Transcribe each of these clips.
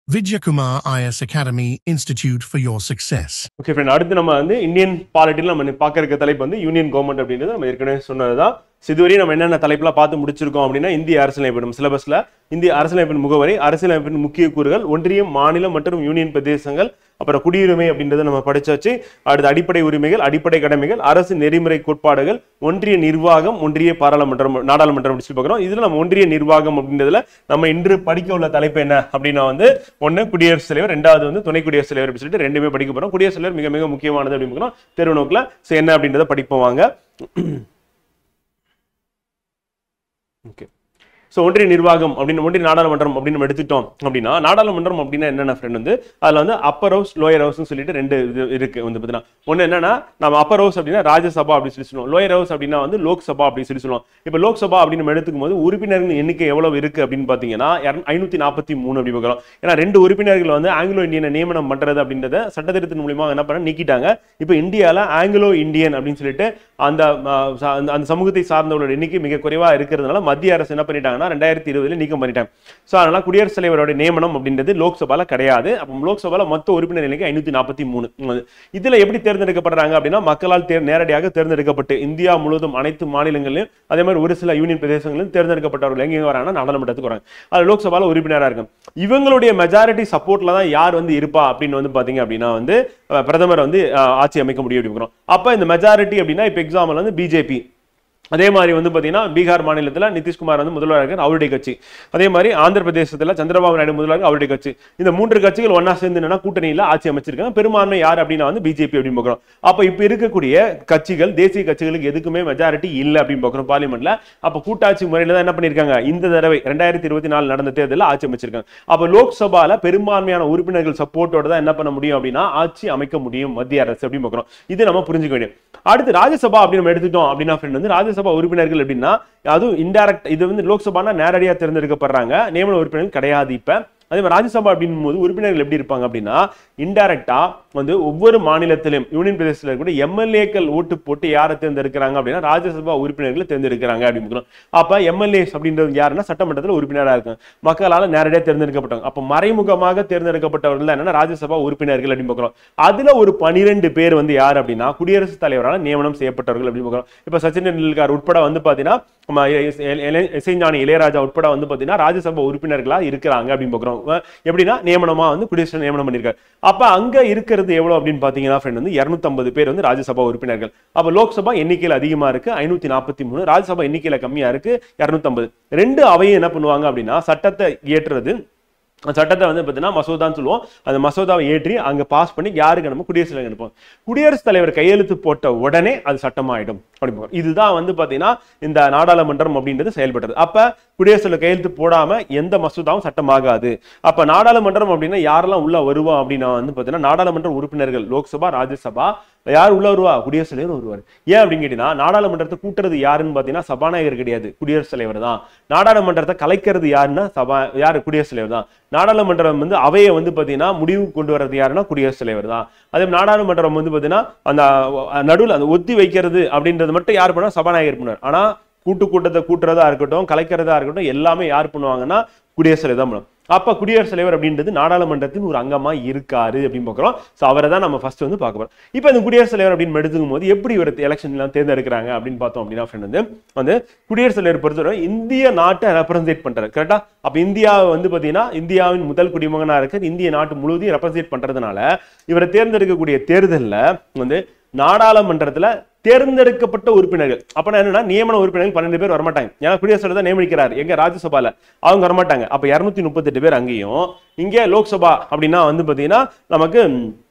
Vidyakumar IS Academy Institute for your success. Okay friend, அடுத்து நம்ம வந்து இந்தியன் பாலிட்டியில் நம்ம பார்க்க இருக்க தலைப்பு வந்து யூனியன் கவர்மெண்ட் அப்படின்றது நம்ம ஏற்கனவே சொன்னதுதான். இதுவரை நம்ம என்னென்ன தலைப்புலாம் பார்த்து முடிச்சிருக்கோம் அப்படின்னா, இந்திய அரசியலமைப்பு சிலபஸ்ல இந்திய அரசியலமைப்பின் முகவரி, அரசியலமைப்பின் முக்கிய கூறுகள், ஒன்றியம், மாநிலம் மற்றும் யூனியன் பிரதேசங்கள், அப்புறம் குடியுரிமை அப்படின்றத நம்ம படிச்சாச்சு. அடுத்து அடிப்படை உரிமைகள், அடிப்படை கடமைகள், அரசு நெறிமுறை கோட்பாடுகள், ஒன்றிய நிர்வாகம், ஒன்றிய பாராளுமன்றம், நாடாளுமன்றம் அப்படின்னு சொல்லி பார்க்குறோம். இதுல நம்ம ஒன்றிய நிர்வாகம் அப்படின்றதுல நம்ம இன்று படிக்க உள்ள தலைப்பு என்ன அப்படின்னா வந்து ஒன்று குடியரசுத் தலைவர், ரெண்டாவது வந்து துணை குடியரசுத் தலைவர் அப்படின்னு சொல்லிட்டு ரெண்டுமே படிக்க போறோம். குடியரசுத் தலைவர் மிக மிக முக்கியமானது அப்படின்னு பார்க்கணும் தேர்வு நோக்கில். என்ன அப்படின்றத படிப்போம் வாங்க. ஓகே, ஸோ ஒன்றிய நிர்வாகம் அப்படின்னு ஒன்றிய நாடாளுமன்றம் அப்படின்னு நம்ம எடுத்துட்டோம் அப்படின்னா, நாடாளுமன்றம் அப்படின்னா என்னென்ன ஃப்ரெண்ட் வந்து அதில் வந்து அப்பர் ஹவுஸ், லோயர் ஹவுஸ்னு சொல்லிட்டு ரெண்டு இது இருக்கு வந்து பார்த்தீங்கன்னா. ஒன்று என்னன்னா, நம்ம அப்பர் ஹவுஸ் அப்படின்னா ராஜ்யசபா அப்படின்னு சொல்லி சொல்லுவோம், லோயர் ஹவுஸ் அப்படின்னா வந்து லோக்சபா அப்படின்னு சொல்லி சொல்லுவோம். இப்போ லோக்சபா அப்படின்னு நம்ம எடுத்துக்கும் போது உறுப்பினர்கள் எண்ணிக்கை எவ்வளவு இருக்கு அப்படின்னு பார்த்தீங்கன்னா 543 அப்படி பார்க்கலாம். ஏன்னா ரெண்டு உறுப்பினர்கள் வந்து ஆங்கிலோ இந்தியனை நியமனம் பண்றது அப்படின்றத சட்டத்திட்டத்தின் மூலியமாக என்ன பண்ண நீக்கிட்டாங்க. இப்போ இந்தியாவில் ஆங்கிலோ இந்தியன் அப்படின்னு சொல்லிட்டு அந்த சமூகத்தை சார்ந்தவர்களோட எண்ணிக்கை மிக குறைவா இருக்கிறதுனால மத்திய அரசு என்ன பண்ணிட்டாங்கன்னா 2020 நீக்கம் பண்ணிட்டாங்க. ஸோ அதனால குடியரசுத் தலைவரோட நியமனம் அப்படின்றது லோக்சபால கிடையாது. அப்போ லோக்சபால மொத்த உறுப்பினர் எண்ணிக்கை 543. இதுல எப்படி தேர்ந்தெடுக்கப்படுறாங்க அப்படின்னா, மக்களால் நேரடியாக தேர்ந்தெடுக்கப்பட்டு இந்தியா முழுவதும் அனைத்து மாநிலங்களிலும், அதே மாதிரி ஒரு சில யூனியன் பிரதேசங்களிலும் தேர்ந்தெடுக்கப்பட்டவர்கள் எங்க வராங்கன்னா நாடாளுமன்றத்துக்கு வராங்க. அது லோக்சபால உறுப்பினராக இருக்கும். இவங்களுடைய மெஜாரிட்டி சப்போர்ட்ல தான் யார் வந்து இருப்பா அப்படின்னு வந்து பாத்தீங்க அப்படின்னா வந்து பிரதமர் வந்து ஆட்சி அமைக்க முடியும் அப்படின்னு. அப்ப இந்த மெஜாரிட்டி அப்படின்னா இப்ப எக்ஸாம்பிள் வந்து பிஜேபி, அதே மாதிரி வந்து பாத்தீங்கன்னா பீகார் மாநிலத்தில் நிதிஷ்குமார் வந்து முதல்வராக இருக்கார், அவருடைய கட்சி. அதே மாதிரி ஆந்திர பிரதேசத்தில் சந்திரபாபு நாயுடு முதல்வராக, அவருடைய கட்சி. இந்த மூன்று கட்சிகள் ஒன்னா சேர்ந்து என்னன்னா கூட்டணியில் ஆட்சி அமைச்சிருக்காங்க. பெரும்பான்மை யார் அப்படின்னா வந்து பிஜேபி அப்படின்னு பார்க்கிறோம். அப்ப இப்ப இருக்கக்கூடிய கட்சிகள், தேசிய கட்சிகளுக்கு எதுக்குமே மெஜாரிட்டி இல்லை அப்படின்னு பார்க்கிறோம் பார்லிமெண்ட்ல. அப்ப கூட்டாட்சி முறையில தான் என்ன பண்ணிருக்காங்க, இந்த தடவை 2024 நடந்த தேர்தலில் ஆட்சி அமைச்சிருக்காங்க. அப்ப லோக்சபால பெரும்பான்மையான உறுப்பினர்கள் சப்போர்ட்டோட தான் என்ன பண்ண முடியும் அப்படின்னா ஆட்சி அமைக்க முடியும் மத்திய அரசு அப்படின்னு பார்க்கிறோம். இது நம்ம புரிஞ்சுக்க வேண்டிய. அடுத்து ராஜ்யசபா அப்படின்னு நம்ம எடுத்துட்டோம் அப்படின்னா ஃப்ரெண்ட் வந்து ராஜ்யசபா உறுப்பினர்கள் அப்படின்னா அதுவும் இன்டைரக்ட், இது வந்து லோக்சபானா நேரடியா தேர்ந்தெடுக்கப்படுறாங்க, நியமன உறுப்பினர்கள் கிடையாது. இப்ப அதே மாதிரி ராஜ்யசபா அப்படின் போது உறுப்பினர்கள் எப்படி இருப்பாங்க அப்படின்னா இன்டைரக்டா வந்து ஒவ்வொரு மாநிலத்திலும் யூனியன் பிரதேசத்தில் கூட எம்எல்ஏக்கள் ஓட்டு போட்டு யாரை தேர்ந்தெடுக்கிறாங்க அப்படின்னா ராஜ்யசபா உறுப்பினர்களை தேர்ந்தெடுக்கிறாங்க அப்படின்னு. அப்ப எம்எல்ஏஸ் அப்படின்றது யாருன்னா சட்டமன்றத்தில் உறுப்பினராக இருக்காங்க, மக்களால் நேரடியாக தேர்ந்தெடுக்கப்பட்டவங்க. அப்ப மறைமுகமாக தேர்ந்தெடுக்கப்பட்டவர்கள் என்னன்னா ராஜ்யசபா உறுப்பினர்கள் அப்படின்னு பார்க்கிறோம். அதுல ஒரு 12 பேர் வந்து யார் அப்படின்னா குடியரசுத் தலைவரால் நியமனம் செய்யப்பட்டவர்கள் அப்படின்னு பார்க்கிறோம். இப்ப சச்சின் டெண்டுல்கர் உட்பட வந்து பாத்தீங்கன்னா இசைஞானி இளையராஜா உட்பட வந்து பாத்தீங்கன்னா ராஜ்யசபா உறுப்பினர்களா இருக்கிறாங்க அப்படின்னு பார்க்கிறோம். எப்படின்னா நியமனமா வந்து குடியரசு நியமனம் பண்ணிருக்காரு. அப்ப அங்க இருக்கிறது எவ்வளவு அப்படின்னு பாத்தீங்கன்னா ஃப்ரெண்ட் வந்து 250 பேர் வந்து ராஜ்யசபா உறுப்பினர்கள். அப்ப லோக்சபா எண்ணிக்கையில் அதிகமா இருக்கு 543, ராஜ்யசபா எண்ணிக்கையில கம்மியா இருக்கு 250. ரெண்டு அவையும் என்ன பண்ணுவாங்க அப்படின்னா சட்டத்தை இயற்றுறது, சட்டத்தை வந்து பார்த்தீங்கன்னா மசோதான்னு சொல்லுவோம், அந்த மசோதாவை ஏற்றி அங்க பாஸ் பண்ணி யாருக்கு நம்ம குடியரசுத் தலைவர் அனுப்புவோம். குடியரசுத் தலைவர் கையெழுத்து போட்ட உடனே அது சட்டமாயிடும் அப்படிம்போம். இதுதான் வந்து பாத்தீங்கன்னா இந்த நாடாளுமன்றம் அப்படின்றது செயல்படுறது. அப்ப குடியரசுல கையெழுத்து போடாம எந்த மசோதாவும் சட்டமாகாது. அப்ப நாடாளுமன்றம் அப்படின்னா யாரெல்லாம் உள்ள வருவா அப்படின்னா வந்து பாத்தீங்கன்னா நாடாளுமன்ற உறுப்பினர்கள், லோக்சபா, ராஜ்யசபா, யார் உள்ள வருவா, குடியரசுத் தலைவர் வருவார். ஏன் அப்படின்னு கேட்டீங்கன்னா நாடாளுமன்றத்தை கூட்டுறது யாருன்னு பாத்தீங்கன்னா சபாநாயகர் கிடையாது, குடியரசுத் தலைவர் தான். நாடாளுமன்றத்தை கலைக்கிறது யாருன்னா யாரு, குடியரசுத் தலைவர் தான். நாடாளுமன்றம் வந்து அவையை வந்து பாத்தீங்கன்னா முடிவு கொண்டு வர்றது யாருன்னா குடியரசுத் தலைவர் தான். அதே நாடாளுமன்றம் வந்து பாத்தீங்கன்னா அந்த நடுவில் அந்த ஒத்தி வைக்கிறது அப்படின்றது மட்டும் யார் பண்ணா சபாநாயகர் பண்ணுவார். ஆனா கூட்டத்தை கூட்டுறதா இருக்கட்டும், கலைக்கிறதா இருக்கட்டும், எல்லாமே யார் பண்ணுவாங்கன்னா குடியரசுத் தலைவர் தான் பண்ணுவாங்க. அப்ப குடியரசுத் தலைவர் அப்படின்றது நாடாளுமன்றத்தின் ஒரு அங்கமா இருக்காரு அப்படின்னு பார்க்கிறோம். சோ அவரை தான் நம்ம ஃபர்ஸ்ட் வந்து பார்க்க போறோம். இப்போ இந்த குடியரசுத் தலைவர் அப்படின்னு எடுத்துக்கும் போது எப்படி ஒரு எலெக்ஷன் எல்லாம் தேர்ந்தெடுக்கிறாங்க அப்படின்னு பார்த்தோம் அப்படின்னா ஃப்ரெண்ட் வந்து குடியரசுத் தலைவர் பொறுத்தவரை இந்திய நாட்டை ரெப்ரசென்ட் பண்றாரு, கரெக்டா? அப்ப இந்தியாவை வந்து பாத்தீங்கன்னா இந்தியாவின் முதல் குடிமகனா இருக்கு, இந்திய நாட்டு முழுவதையும் ரெப்ரசென்ட் பண்றதுனால இவரை தேர்ந்தெடுக்கக்கூடிய தேர்தலில் வந்து நாடாளுமன்றத்துல தேர்ந்தெடுக்கப்பட்ட உறுப்பினர்கள், அப்ப என்னன்னா நியமன உறுப்பினர்கள் 12 பேர் வரமாட்டாங்க. ஏன்னா குடியரசுத் தலைவர் தான் நியமிக்கிறார். எங்க ராஜ்யசபால அவங்க வரமாட்டாங்க. அப்ப 238 பேர் அங்கேயும், இங்க லோக்சபா அப்படின்னா வந்து பாத்தீங்கன்னா நமக்கு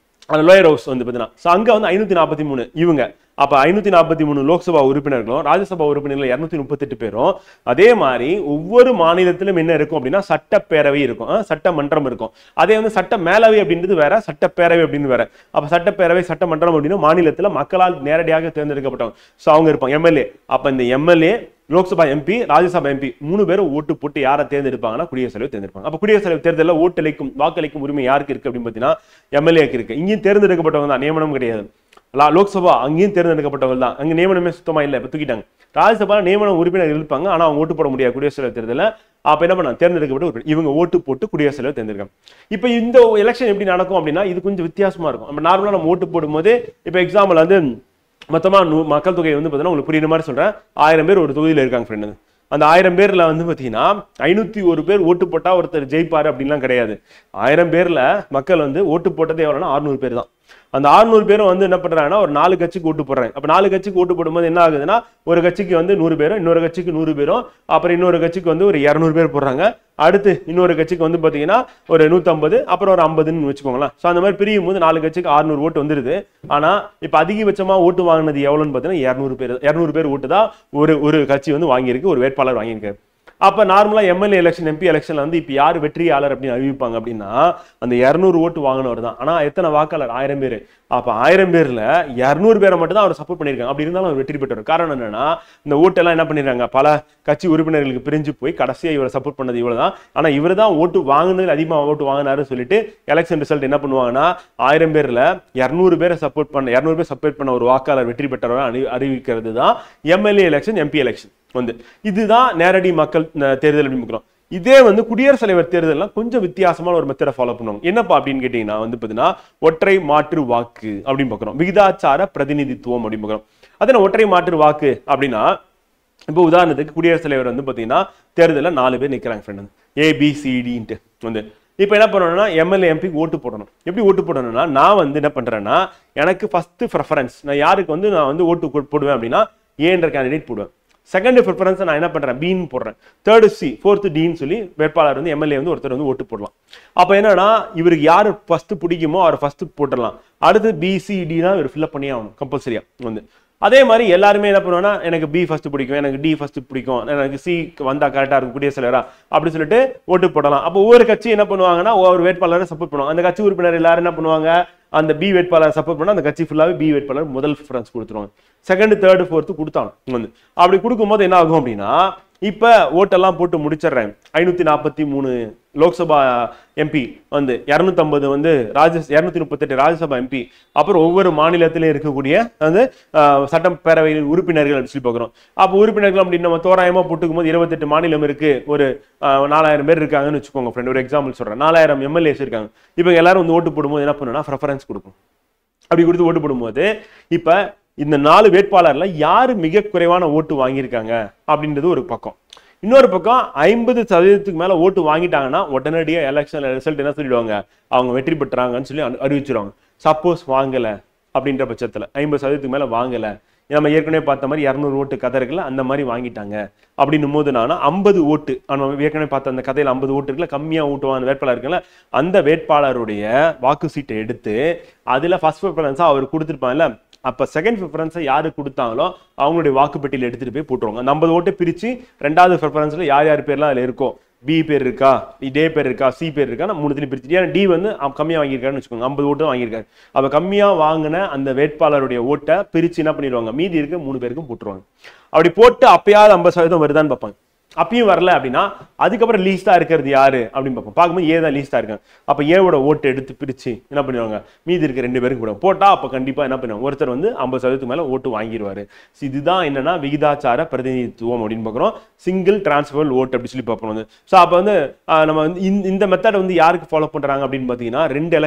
லோயர் ஹவுஸ் வந்து பாத்தீங்கன்னா அங்க வந்து 543 இவங்க. அப்ப 543 லோக்சபா உறுப்பினர்களும் ராஜ்யசபா உறுப்பினர்கள் 238 பேரும். அதே மாதிரி ஒவ்வொரு மாநிலத்திலும் என்ன இருக்கும் அப்படின்னா சட்டப்பேரவை இருக்கும், சட்டமன்றம் இருக்கும். அதே வந்து சட்ட மேலவை அப்படின்றது வேற, சட்டப்பேரவை அப்படின்னு வேற. அப்ப சட்டப்பேரவை, சட்டமன்றம் அப்படின்னா மாநிலத்துல மக்களால் நேரடியாக தேர்ந்தெடுக்கப்பட்டவங்க, சோ அவங்க இருப்பாங்க எம்எல்ஏ. அப்ப இந்த MLA, Lok Sabha MP, Rajya Sabha MP 3 பேரும் ஓட்டு போட்டு யாரை தேர்ந்தெடுப்பாங்கன்னா குடியரசுத் தலைவர் தேர்ந்தெடுப்பாங்க. அப்ப குடியரசுத் தலைவர் தேர்தலில் ஓட்டளிக்கும் வாக்களிக்கும் உரிமை யாருக்கு இருக்கு அப்படின்னு பாத்தீங்கன்னா எம்எல்ஏக்கு இருக்கு. இங்கேயும் தேர்ந்தெடுக்கப்பட்டவங்க தான், நியமனம் கிடையாது. லோக்சபா அங்கேயும் தேர்ந்தெடுக்கப்பட்டவர்கள் தான், அங்க நியமனமே சுத்தமா இல்லை, இப்ப தூக்கிட்டாங்க. ராஜ்யசபா நியமன உறுப்பினர்கள் இருப்பாங்க, ஆனா அவங்க ஓட்டு போட முடியாது குடியரசுத் தலைவர் தேர்தலில். அப்ப என்ன பண்ண தேர்ந்தெடுக்கப்பட்டு இவங்க ஓட்டு போட்டு குடியரசுத் தலைவர் தேர்ந்தெடுக்காங்க. இப்ப இந்த எலெக்ஷன் எப்படி நடக்கும் அப்படின்னா இது கொஞ்சம் வித்தியாசமா இருக்கும். நம்ம நார்மலா நம்ம ஓட்டு போடும்போது இப்ப எக்ஸாம்பிள் வந்து மொத்தமா மக்கள் தொகை வந்து பார்த்தீங்கன்னா உங்களுக்கு புரியுற மாதிரி சொல்றேன், 1000 பேர் ஒரு தொகுதியில் இருக்காங்க ஃப்ரெண்டு. அந்த 1000 பேர்ல வந்து பாத்தீங்கன்னா 501 பேர் ஓட்டு போட்டா ஒருத்தர் ஜெயிப்பாரு அப்படின்லாம் கிடையாது. 1000 பேர்ல மக்கள் வந்து ஓட்டு போட்டதே எவ்வளவுனா 600 பேர் தான். அந்த 600 பேரும் வந்து என்ன பண்றாங்கன்னா ஒரு 4 கட்சிக்கு ஓட்டு போடுறாங்க. அப்ப 4 கட்சிக்கு ஓட்டு போடும்போது என்ன ஆகுதுன்னா ஒரு கட்சிக்கு வந்து 100 பேரும், இன்னொரு கட்சிக்கு 100 பேரும், அப்புறம் இன்னொரு கட்சிக்கு வந்து ஒரு 200 பேர் போடுறாங்க. அடுத்து இன்னொரு கட்சிக்கு வந்து பாத்தீங்கன்னா ஒரு 150, அப்புறம் ஒரு 50ன்னு வச்சுக்கோங்களேன். ஸோ அந்த மாதிரி பிரியும் போது 4 கட்சிக்கு 600 ஓட்டு வந்துருது. ஆனா இப்ப அதிகபட்சமா ஓட்டு வாங்கினது எவ்வளவுன்னு பாத்தீங்கன்னா 200 பேர் ஓட்டு தான் ஒரு கட்சி வந்து வாங்கியிருக்கு, ஒரு வேட்பாளர் வாங்கியிருக்காரு. அப்ப நார்மலா எம்எல்ஏ எலெக்ஷன், எம்பி எலெக்ஷன்ல வந்து இப்ப யாரு வெற்றியாளர் அப்படின்னு அறிவிப்பாங்க அப்படின்னா அந்த 200 ஓட்டு வாங்கினவர் தான். ஆனா எத்தனை வாக்காளர்? 1000 பேர். அப்ப 1000 பேர்ல 200 பேரை மட்டும் தான் அவர் சப்போர்ட் பண்ணிருக்காங்க. அப்படி இருந்தாலும் அவர் வெற்றி பெற்றவர். காரணம் என்னன்னா இந்த ஓட்டெல்லாம் என்ன பண்ணிடுறாங்க, பல கட்சி உறுப்பினர்களுக்கு பிரிஞ்சு போய் கடைசியா இவரை சப்போர்ட் பண்ணது இவ்வளவுதான். ஆனா இவர் தான் ஓட்டு வாங்கினது அதிகமாக ஓட்டு வாங்கினாருன்னு சொல்லிட்டு எலெக்ஷன் ரிசல்ட் என்ன பண்ணுவாங்கன்னா 1000 பேர்ல 200 பேரை சப்போர்ட் பண்ண 200 பேர் சப்போர்ட் பண்ண ஒரு வாக்காளர் வெற்றி பெற்றவரை அறிவிக்கிறது தான் எம்எல்ஏ எலெக்ஷன், எம்பி எலெக்ஷன் வந்து. இதுதான் நேரடி மக்கள் தேர்தல் அப்படின்னு. இதே வந்து குடியரசுத் தலைவர் தேர்தல்லாம் கொஞ்சம் வித்தியாசமான ஒரு மெத்தடை ஃபாலோ பண்ணுவாங்க. என்னப்பா அப்படின்னு கேட்டீங்கன்னா வந்து பாத்தீங்கன்னா ஒற்றை மாற்று வாக்கு அப்படின்னு பாக்குறோம், விகிதாச்சார பிரதிநிதித்துவம் அப்படின்னு பாக்குறோம். அதனால ஒற்றை மாற்று வாக்கு அப்படின்னா இப்போ உதாரணத்துக்கு குடியரசுத் தலைவர் வந்து பாத்தீங்கன்னா தேர்தலில் 4 பேர் நிக்கிறாங்க ஃப்ரெண்ட், ABCDன்ட்டு வந்து. இப்போ என்ன பண்ணணும்னா எம்எல்ஏ எம்பிக்கு ஓட்டு போடணும். எப்படி ஓட்டு போடணும்னா நான் வந்து என்ன பண்றேன்னா எனக்கு ஃபர்ஸ்ட் ப்ரெஃபரன்ஸ் நான் யாருக்கு வந்து நான் வந்து ஓட்டு போடுவேன் அப்படின்னா ஏன்ற கேண்டிடேட் போடுவேன். செகண்ட் ப்ரிஃபரன்ஸ் நான் என்ன பண்றேன், பின்னு போடுறேன். தேர்டு சி, ஃபோர்த்து டின்னு சொல்லி வேட்பாளர் வந்து எம்எல்ஏ வந்து ஒருத்தர் வந்து ஓட்டு போடலாம். அப்ப என்னன்னா இவருக்கு யாரு ஃபர்ஸ்ட் பிடிக்குமோ அவர் ஃபர்ஸ்ட் போட்டுடலாம். அடுத்து BCDனா இவர் ஃபில்அப் பண்ணியே ஆகணும் கம்பல்சரியா வந்து. அதே மாதிரி எல்லாருமே என்ன பண்ணுவாங்கன்னா எனக்கு B ஃபர்ஸ்ட் பிடிக்கும், எனக்கு D ஃபர்ஸ்ட் பிடிக்கும், எனக்கு C வந்தா கரெக்டா இருக்கும் குடியரசுத் தலைவரா அப்படி சொல்லிட்டு ஓட்டு போடலாம். அப்போ ஒவ்வொரு கட்சி என்ன பண்ணுவாங்கன்னா ஒவ்வொரு வேட்பாளரை சப்போர்ட் பண்ணுவாங்க. அந்த கட்சி உறுப்பினர் எல்லாரும் என்ன பண்ணுவாங்க, அந்த B வேட்பாளர் சப்போர்ட் பண்ணா அந்த கட்சி ஃபுல்லாவே B வேட்பாளர் முதல் ப்ரிஃபரன்ஸ் கொடுத்துருவாங்க. செகண்ட், தேர்டு, ஃபோர்த்து கொடுத்தாங்க வந்து. அப்படி கொடுக்கும்போது என்ன ஆகும் அப்படின்னா இப்ப ஓட்டெல்லாம் போட்டு முடிச்சிடுறேன். 543 லோக்சபா எம்பி வந்து 250 வந்து 238 ராஜ்யசபா எம்பி, அப்புறம் ஒவ்வொரு மாநிலத்திலும் இருக்கக்கூடிய அந்த சட்டப்பேரவை உறுப்பினர்கள் சொல்லி பார்க்கிறோம். அப்போ உறுப்பினர்கள் அப்படின்னு நம்ம தோராயமா போட்டுக்கும் போது 28 மாநிலம் இருக்கு, ஒரு 4000 பேர் இருக்காங்கன்னு வச்சுக்கோங்க ஃப்ரெண்ட். ஒரு எக்ஸாம்பிள் சொல்றேன், 4000 எம்எல்ஏஸ் இருக்காங்க. இப்போ எல்லாரும் வந்து ஓட்டு போடும்போது என்ன பண்ணுன்னா ப்ரெஃபரன்ஸ் கொடுக்கும். அப்படி கொடுத்து ஓட்டு போடும்போது இப்ப இந்த 4 வேட்பாளர்ல யாரு மிக குறைவான ஓட்டு வாங்கியிருக்காங்க அப்படின்றது ஒரு பக்கம். இன்னொரு பக்கம் 50% மேல ஓட்டு வாங்கிட்டாங்கன்னா உடனடியா எலெக்ஷன் ரிசல்ட் என்ன சொல்லிடுவாங்க, அவங்க வெற்றி பெற்றாங்கன்னு சொல்லி அறிவிச்சிருவாங்க. சப்போஸ் வாங்கல அப்படின்ற பட்சத்துல 50% மேல வாங்கல, நம்ம ஏற்கனவே பார்த்த மாதிரி 200 ஓட்டு கதை இருக்குல்ல அந்த மாதிரி வாங்கிட்டாங்க அப்படின்னும் போது நான் 50 ஓட்டு ஏற்கனவே பார்த்த அந்த கதையில 50 ஓட்டு இருக்குல்ல, கம்மியா ஓட்டுவான வேட்பாளர் இருக்குல்ல, அந்த வேட்பாளருடைய வாக்கு சீட்டை எடுத்து அதுல ஃபர்ஸ்ட் ப்ரிஃபரன்ஸா அவர் கொடுத்துருப்பாங்கல்ல, அப்ப செகண்ட் ப்ரிஃபரன்ஸை யாரு கொடுத்தாங்களோ அவங்களுடைய வாக்குப்பட்டியல எடுத்துட்டு போய் போட்டுருவாங்க. 50 ஓட்டு பிரிச்சு 2வது ப்ரிஃபரன்ஸ்ல யார் யார் பேர்லாம் அதுல இருக்கோ, B பேர் இருக்கா, D பேர் இருக்கா, C பேர் இருக்கா, நான் 3 பிரிச்சு. ஏன்னா D வந்து கம்மியா வாங்கியிருக்காருன்னு வச்சுக்கோங்க, 50 ஓட்டு வாங்கியிருக்காரு. அப்ப கம்மியா வாங்கின அந்த வேட்பாளருடைய ஓட்டை பிரிச்சு என்ன பண்ணிடுவாங்க, மீதி இருக்க 3 பேருக்கும் போட்டுருவாங்க. அப்படி போட்டு அப்பயாவது 50% வருதான்னு பார்ப்பாங்க. அப்பயும் வரல அப்படின்னா அதுக்கப்புறம் லீஸ்டா இருக்கிறது யாரு அப்படின்னு பார்ப்போம். பார்க்கும்போது ஏதான் லீஸ்டா இருக்காங்க. அப்ப ஏவோட ஓட்டு எடுத்து பிரிச்சு என்ன பண்ணுவாங்க, மீதி இருக்க 2 பேருக்கு போடுவாங்க. போட்டா அப்ப கண்டிப்பா என்ன பண்ணுவாங்க, ஒருத்தர் வந்து 50% மேல ஓட்டு வாங்கிடுவாரு. இதுதான் என்னன்னா விகிதாச்சார பிரதிநிதித்துவம் அப்படின்னு பார்க்குறோம். சிங்கிள் டிரான்ஸ்ஃபர் ஓட் அப்படி சொல்லி பார்ப்போம் வந்து. ஸோ அப்ப வந்து நம்ம வந்து இந்த மெத்தட் வந்து யாருக்கு ஃபாலோ பண்றாங்க அப்படின்னு பாத்தீங்கன்னா 3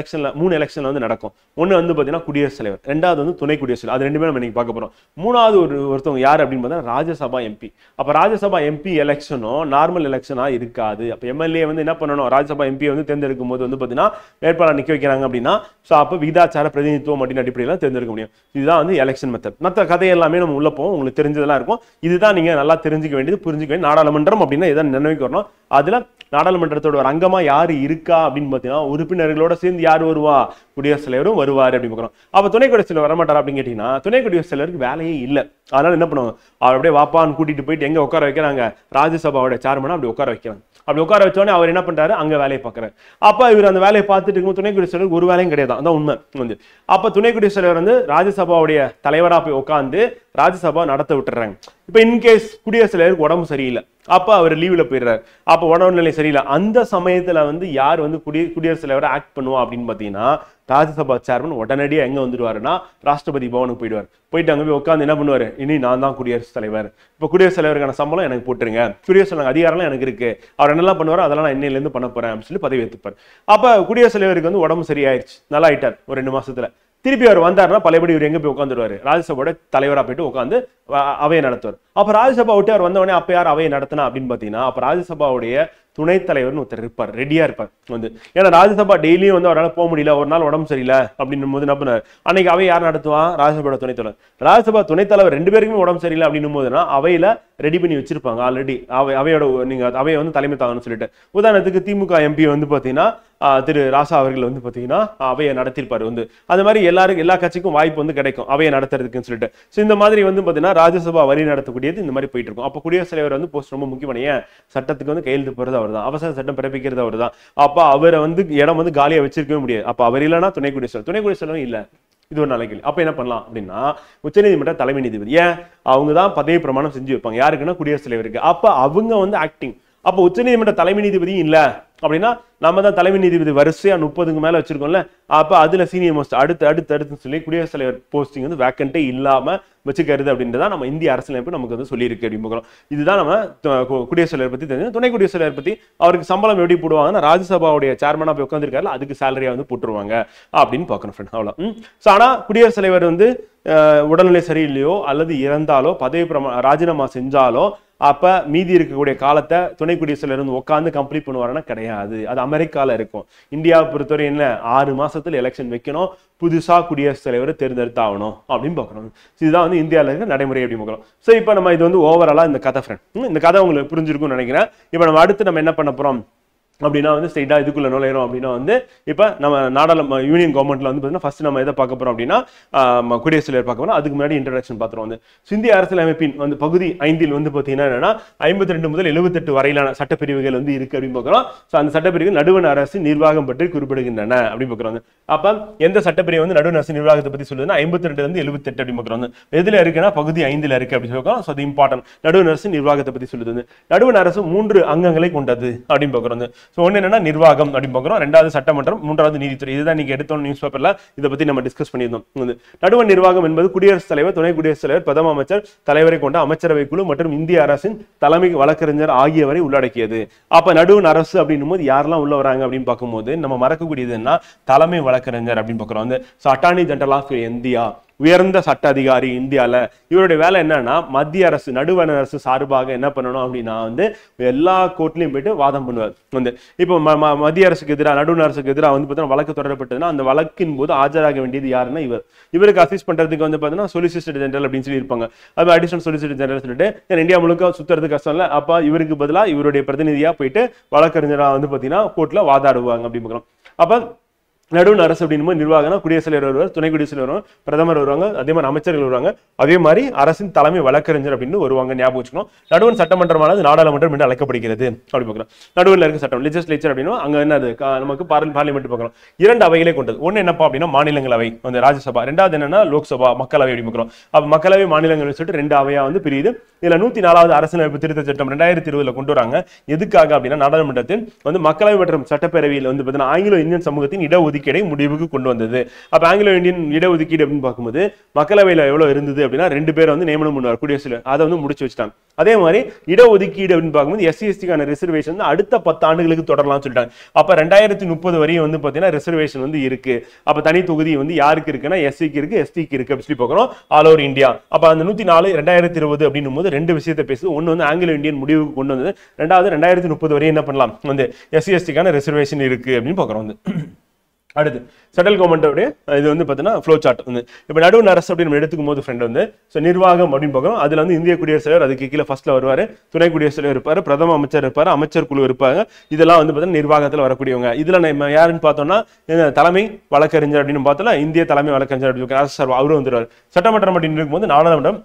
எலெக்ஷன்ல வந்து நடக்கும். ஒன்னு வந்து பாத்தீங்கன்னா குடியரசுத் தலைவர், 2வது வந்து துணை குடியரசுத் தலைவர். அது 2 பேரும் நம்ம இன்னைக்கு பார்க்க போறோம். 3வது ஒருத்தவங்க யார் அப்படின்னு பார்த்தா ராஜ்யசபா எம்பி. அப்ப ராஜ்யசபா எம்பி எலெக்ஷனோ நார்மல் எலெக்ஷனா இருக்காது. அப்ப எம்எல்ஏ வந்து என்ன பண்ணணும், ராஜ்யசபா எம்பி வந்து தேர்ந்தெடுக்கும் போது வந்து பாத்தீங்கன்னா வேட்பாளர் நிக்க வைக்கிறாங்க அப்படின்னா ஸோ அப்ப விகிதாச்சார பிரதிநிதித்துவம் அப்படின்னு அடிப்படையில தேர்ந்தெடுக்க முடியும். இதுதான் வந்து எலெக்ஷன் மெத்தட். மற்ற கதை எல்லாமே நம்ம உள்ள போவோம், உங்களுக்கு தெரிஞ்சதெல்லாம் இருக்கும். இதுதான் நீங்க நல்லா தெரிஞ்சுக்க வேண்டியது, புரிஞ்சுக்க வேண்டியது. நாடாளுமன்றம் அப்படின்னா இதான் நினைவுக்கு வரணும். அதுல நாடாளுமன்றத்தோட ஒரு அங்கமா யாரு இருக்கா அப்படின்னு பாத்தீங்கன்னா உறுப்பினர்களோட சேர்ந்து யார் வருவா, குடியரசுத் தலைவரும் வருவாரு அப்படின்னு பார்க்கணும். அப்ப துணை குடியரசுத் தலைவர் வரமாட்டாரா அப்படின்னு கேட்டீங்கன்னா துணை குடியரசுத் தலைவருக்கு வேலையே இல்லை. அதனால என்ன பண்ணுவாங்க, அவர் அப்படியே வாப்பான்னு கூட்டிட்டு போயிட்டு எங்க உட்கார வைக்கிறாங்க, ராஜ்யசபாவோட சேர்மனா அப்படி உட்கார வைக்கிறாங்க. அப்படி உட்கார வச்சோடனே அவர் என்ன பண்றாரு, அங்க வேலையை பார்க்கறாரு. அப்ப இவர் அந்த வேலையை பார்த்துட்டு இருக்கும்போது துணை குடியரசுத் தலைவர் ஒரு வேலையும் கிடையாது, அதான் உண்மை வந்து. அப்ப துணை குடியரசுத் தலைவர் வந்து ராஜ்யசபாவுடைய தலைவரா போய் உட்காந்து ராஜ்யசபா நடத்த விட்டுறாங்க. இப்ப இன்கேஸ் குடியரசுத் தலைவருக்கு உடம்பு சரியில்லை, அப்போ அவர் லீவ்ல போயிடுறாரு. அப்போ உடல்நிலை சரியில்லை. அந்த சமயத்துல வந்து யார் வந்து குடியரசுத் தலைவரை ஆக்ட் பண்ணுவா அப்படின்னு பார்த்தீங்கன்னா, ராஜ்யசபா சேர்மன் உடனடியாக எங்க வந்துடுவாருன்னா ராஷ்டிரபதி பவனுக்கு போயிடுவார். போயிட்டு அங்கே போய் உட்காந்து என்ன பண்ணுவார், இனி நான் தான் குடியரசுத் தலைவர், இப்போ குடியரசுத் தலைவருக்கான சம்பளம் எனக்கு போட்டுருங்க, குடியரசுத் தலைவர் அதிகாரம்லாம் எனக்கு இருக்கு, அவர் என்னெல்லாம் பண்ணுவாரோ அதெல்லாம் நான் இன்னையிலேருந்து பண்ண போறேன் அப்படின்னு சொல்லி பதவி ஏற்றுப்பார். அப்போ குடியரசுத் தலைவருக்கு வந்து உடம்பு சரியாயிருச்சு, நல்லா ஆயிட்டார் ஒரு 2 மாசத்துல. திருப்பி அவர் வந்தாருன்னா பழையபடி இவர் எங்க போய் உட்காந்துருவாரு, ராஜ்யசபாவோட தலைவரா போயிட்டு உட்காந்து அவையை நடத்துவார். அப்ப ராஜ்யசபா விட்டு அவர் வந்தவொடனே அப்ப யார் அவையை நடத்தினா அப்படின்னு பாத்தீங்கன்னா, அப்ப ராஜ்யசபாவுடைய துணைத் தலைவர்னு ஒருத்தர் இருப்பார், ரெடியா இருப்பார் வந்து. ஏன்னா ராஜ்யசபா டெய்லியும் வந்து அவரால் போக முடியல, ஒரு நாள் உடம்பு சரியில்லை அப்படின்னும் போது என்ன பண்ணார், அன்னைக்கு அவை யார் நடத்துவா, ராஜ்யசபாவோட துணைத் தலைவர். ராஜ்யசபா துணைத் தலைவர் 2 பேருக்குமே உடம்பு சரியில்லை அப்படின்னும் போதுனா அவையில ரெடி பண்ணி வச்சிருப்பாங்க ஆல்ரெடி, அவையோட நீங்க அவையை வந்து தலைமை தாங்கன்னு சொல்லிட்டு. உதாரணத்துக்கு திமுக எம்பி வந்து பாத்தீங்கன்னா திரு ராசா அவர்கள் வந்து பாத்தீங்கன்னா அவையை நடத்திருப்பாரு வந்து. அது மாதிரி எல்லா கட்சிக்கும் வாய்ப்பு வந்து கிடைக்கும் அவையை நடத்துறதுக்குன்னு சொல்லிட்டு. ஸோ இந்த மாதிரி வந்து பாத்தீங்கன்னா ராஜ்யசபா வரி நடத்தக்கூடியது இந்த மாதிரி போயிட்டு இருக்கும். அப்போ குடியரசுத் தலைவர் வந்து போஸ்ட் ரொம்ப முக்கியமான, ஏன் சட்டத்துக்கு வந்து கையெழுத்து போறது அவர் தான், அவசர சட்டம் பிறப்பிக்கிறது அவர் தான். அப்ப அவரை வந்து இடம் வந்து காலியா வச்சிருக்கவே முடியாது. அப்ப அவர் இல்லைன்னா துணை குடியரசுத் தலைவர் இல்ல, இது ஒரு நாளைக்கு. அப்ப என்ன பண்ணலாம் அப்படின்னா, உச்சநீதிமன்ற தலைமை நீதிபதி, ஏன் அவங்க தான் பதவி பிரமாணம் செஞ்சு வைப்பாங்க, யாருக்குன்னா குடியரசுத் தலைவருக்கு. அப்ப அவங்க வந்து ஆக்டிங். அப்ப உச்சநீதிமன்ற தலைமை நீதிபதியும் இல்ல அப்படின்னா நம்ம தான் தலைமை நீதிபதி வரிசையா 30க்கு மேல வச்சிருக்கோம்ல, அப்ப அதுல சீனியர் மோஸ்ட் அடுத்து சொல்லி குடியரசுத் தலைவர் போஸ்டிங் வந்து வேக்கண்டே இல்லாம வச்சுக்கிறது அப்படின்றத நம்ம இந்திய அரசியலமைப்பு நமக்கு வந்து சொல்லி இருக்கு அப்படின்னு. இதுதான் நம்ம குடியரசுத் தலைவர் பத்தி தெரிஞ்சு. துணை குடியரசுத் தலைவர் பத்தி அவருக்கு சம்பளம் எப்படி போடுவாங்கன்னா, ராஜ்யசபாவுடைய சேர்மனா போய் உட்காந்துருக்காரு, அதுக்கு சேலரியா வந்து போட்டுருவாங்க அப்படின்னு பார்க்கணும் ஃப்ரெண்ட். அவ்வளவு. ஆனா குடியரசுத் தலைவர் வந்து உடல்நிலை சரியில்லையோ அல்லது இறந்தாலோ பதவி ராஜினாமா செஞ்சாலோ அப்ப மீதி இருக்கக்கூடிய காலத்தை துணை குடியரசுத் தலைவர் வந்து உட்காந்து கம்ப்ளீட் பண்ணுவாருன்னா கிடையாது. அது அமெரிக்கால இருக்கும். இந்தியாவை பொறுத்தவரை என்ன, 6 மாசத்துல எலெக்ஷன் வைக்கணும், புதுசா குடியரசுத் தலைவர் தேர்ந்தெடுத்தாகணும் அப்படின்னு பார்க்கணும். இதுதான் வந்து இந்தியாவில் இருக்க நடைமுறை அப்படின்னு பார்க்கணும். ஸோ இப்போ நம்ம இது வந்து ஓவராலா இந்த கதை ஃப்ரெண்ட், இந்த கதை உங்களுக்கு புரிஞ்சிருக்கும்னு நினைக்கிறேன். இப்போ நம்ம அடுத்து நம்ம என்ன பண்ண போறோம் அப்படின்னா வந்து ஸ்ட்ரெயிட்டா இதுக்குள்ள நுழையிறோம் அப்படின்னா வந்து இப்போ நம்ம யூனியன் கவர்மெண்ட்ல வந்து பார்த்தீங்கன்னா ஃபர்ஸ்ட் நம்ம எதை பார்க்க போறோம் அப்படின்னா குடியரசுத் தலைவர் பார்க்க போறோம். அதுக்கு முன்னாடி இன்ட்ரோடக்ஷன் பார்த்துருவோம். வந்து இந்திய அரசியலமைப்பின் வந்து பகுதி 5 வந்து பார்த்தீங்கன்னா என்னன்னா 52 முதல் 78 வரையிலான சட்டப்பிரிவுகள் வந்து இருக்கு அப்படின்னு பார்க்குறோம். ஸோ அந்த சட்டப்பிரிவு நடுவண் அரசு நிர்வாகம் பற்றி குறிப்பிடுகின்றன அப்படின்னு பார்க்குறோம். அப்ப எந்த சட்டப்பிரிவு வந்து நடுவண் அரசு நிர்வாகத்தை பத்தி சொல்லுதுன்னா 52 இருந்து 78 அப்படின்னு பார்க்குறோம். எதுல இருக்குன்னா பகுதி 5ல இருக்கு அப்படின்னு சொல்லுவோம். ஸோ அது இம்பார்ட்டன்ட். நடுவண் அரசு நிர்வாகத்தை பத்தி சொல்லுது. நடுவண் அரசு 3 அங்கங்களை கொண்டது அப்படின்னு பார்க்குறோம். ஸோ ஒன்று என்னன்னா நிர்வாகம் அப்படின்னு பார்க்குறோம், 2வது சட்டமன்றம், 3வது நீதித்துறை. இதுதான் நீங்க எடுத்தோம் நியூஸ் பேப்பர்ல இதை பத்தி நம்ம டிஸ்கஸ் பண்ணியிருந்தோம். நடுவண் நிர்வாகம் என்பது குடியரசுத் தலைவர், துணை குடியரசுத் தலைவர், பிரதம அமைச்சர், தலைவரை கொண்ட அமைச்சரவை குழு மற்றும் இந்திய அரசின் தலைமை வழக்கறிஞர் ஆகியவரை உள்ளடக்கியது. அப்ப நடுவண் அரசு அப்படின்னும் போது யாரெல்லாம் உள்ள வராங்க அப்படின்னு பார்க்கும்போது நம்ம மறக்கக்கூடியதுன்னா தலைமை வழக்கறிஞர் அப்படின்னு பார்க்குறோம். வந்து அட்டார்னி ஜெனரல் ஆஃப் இந்தியா, உயர்ந்த சட்ட அதிகாரி இந்தியால. இவருடைய வேலை என்னன்னா மத்திய அரசு நடுவண் அரசு சார்பாக என்ன பண்ணணும் அப்படின்னா வந்து எல்லா கோர்ட்லயும் போயிட்டு வாதம் பண்ணுவார். வந்து இப்போ மத்திய அரசுக்கு எதிராக நடுவண் அரசுக்கு எதிராக வந்து பார்த்தீங்கன்னா வழக்கு தொடரப்பட்டதுன்னா அந்த வழக்கின் போது ஆஜராக வேண்டியது யாருன்னா இவருக்கு அசிஸ்ட் பண்றதுக்கு வந்து பார்த்தீங்கன்னா சொலிசிட்டர் ஜெனரல் அப்படின்னு சொல்லி இருப்பாங்க. அது அடிஷனல் சொலிசிட்டர் ஜெனரல் சொல்லிட்டு இந்தியா முழுக்க சுத்துறது கஷ்டம் இல்லை. அப்ப இவருக்கு பதிலாக இவருடைய பிரதிநிதியா போயிட்டு வழக்கறிஞராக வந்து பார்த்தீங்கன்னா கோர்ட்ல வாதாடுவாங்க அப்படின்னு பார்க்கலாம். அப்ப நடுவண் அரசு அப்படின்னு நிர்வாகம்னா குடியரசுத் தலைவர் வருவார், துணை குடியரசுத் தலைவர் வருவாங்க, பிரதமர் வருவாங்க, அதே மாதிரி அமைச்சர்கள் வருவாங்க, அதே மாதிரி அரசின் தலைமை வழக்கறிஞர் அப்படின்னு வருவாங்க. ஞாபகம் வச்சுக்கணும். நடுவண் சட்டமன்றமானது நாடாளுமன்றம் என்று அழைக்கப்படுகிறது அப்படி பார்க்கலாம். நடுவில் இருக்க சட்டம் லெஜிஸ்லேச்சர் அப்படின்னா அங்க என்ன நமக்கு பார்லிமெண்ட் பார்க்கலாம். 2 அவைகளை கொண்டது. ஒன்னு என்னப்பா அப்படின்னா மாநிலங்களவை வந்து ராஜ்யசபா, 2வது என்னன்னா லோக்சபா மக்களவை அப்படி பார்க்கிறோம். அப்ப மக்களவை மாநிலங்களவை சொல்லிட்டு 2 அவையா வந்து பிரியுது. இதுல 104வது அரசியலமைப்பு திருத்த சட்டம் 2020 கொண்டு வராங்க. எதுக்காக அப்படின்னா நாடாளுமன்றத்தில் வந்து மக்களவை மற்றும் சட்டப்பேரவையில் வந்து பார்த்தீங்கன்னா ஆங்கிலோ இந்தியன் சமூகத்தின் இடஒதுக்கீடு முடிவுக்கு கொண்டு வந்தது. அப்ப ஆங்கிலோ இந்தியன் இடஒதுக்கீடு அப்படின்னு பார்க்கும்போது மக்களவையில எவ்வளவு இருந்தது அப்படின்னா 2 பேர் வந்து நியமனம் பண்ணுவார் குடியரசுல, அதை வந்து முடிச்சு வச்சுட்டாங்க. அதே மாதிரி இடஒதுக்கீடு அப்படின்னு பார்க்கும்போது எஸ்சி/எஸ்டிக்கான ரிசர்வேஷன் அடுத்த 10 ஆண்டுகளுக்கு தொடரலாம்னு சொல்லிட்டாங்க. அப்ப 2030 வரையும் வந்து பாத்தீங்கன்னா ரிசர்வேஷன் வந்து இருக்கு. அப்ப தனி தொகுதி வந்து யாருக்கு இருக்குன்னா எஸ்சிக்கு இருக்கு, எஸ்டிக்கு இருக்கு அப்படி சொல்லி பார்க்கிறோம் ஆல் ஓவர் இந்தியா. அப்ப அந்த 104 2020 அப்படின்னும் போது 2 விஷயத்தை பேசுது. ஒன்னு வந்து ஆங்கிலோ இந்தியன் முடிவுக்கு கொண்டு வந்தது, 2வது 2030 வரையும் என்ன பண்ணலாம் வந்து எஸ்சி/எஸ்டிக்கான ரிசர்வேஷன் இருக்கு அப்படின்னு பார்க்கிறோம். வந்து அடுத்து சென்ட்ரல் கவர்மெண்டோட இது வந்து பார்த்தீங்கன்னா ஃப்ளோ சார்ட் வந்து இப்போ நடுவண் அரசு அப்படின்னு நம்ம எடுத்துக்கும் போது ஃப்ரெண்ட் வந்து நிர்வாகம் அப்படின்னு பார்க்கணும். அதுல வந்து இந்திய குடியரசுத் தலைவர் அதுக்கு கீழே ஃபர்ஸ்ட்ல வருவாரு, துணை குடியரசுத் தலைவர் இருப்பாரு, பிரதம அமைச்சர் இருப்பாரு, அமைச்சர் குழு இருப்பாங்க. இதெல்லாம் வந்து பார்த்தீங்கன்னா நிர்வாகத்தில் வரக்கூடியவங்க. இதுல நம்ம யாருன்னு பார்த்தோம்னா தலைமை வழக்கறிஞர் அப்படின்னு பார்த்தோம்னா இந்திய தலைமை வழக்கறிஞர் அப்படின்னு அவரும் வந்துருவார். சட்டமன்றம் அப்படின்னு இருக்கும்போது நாடாளுமன்றம்,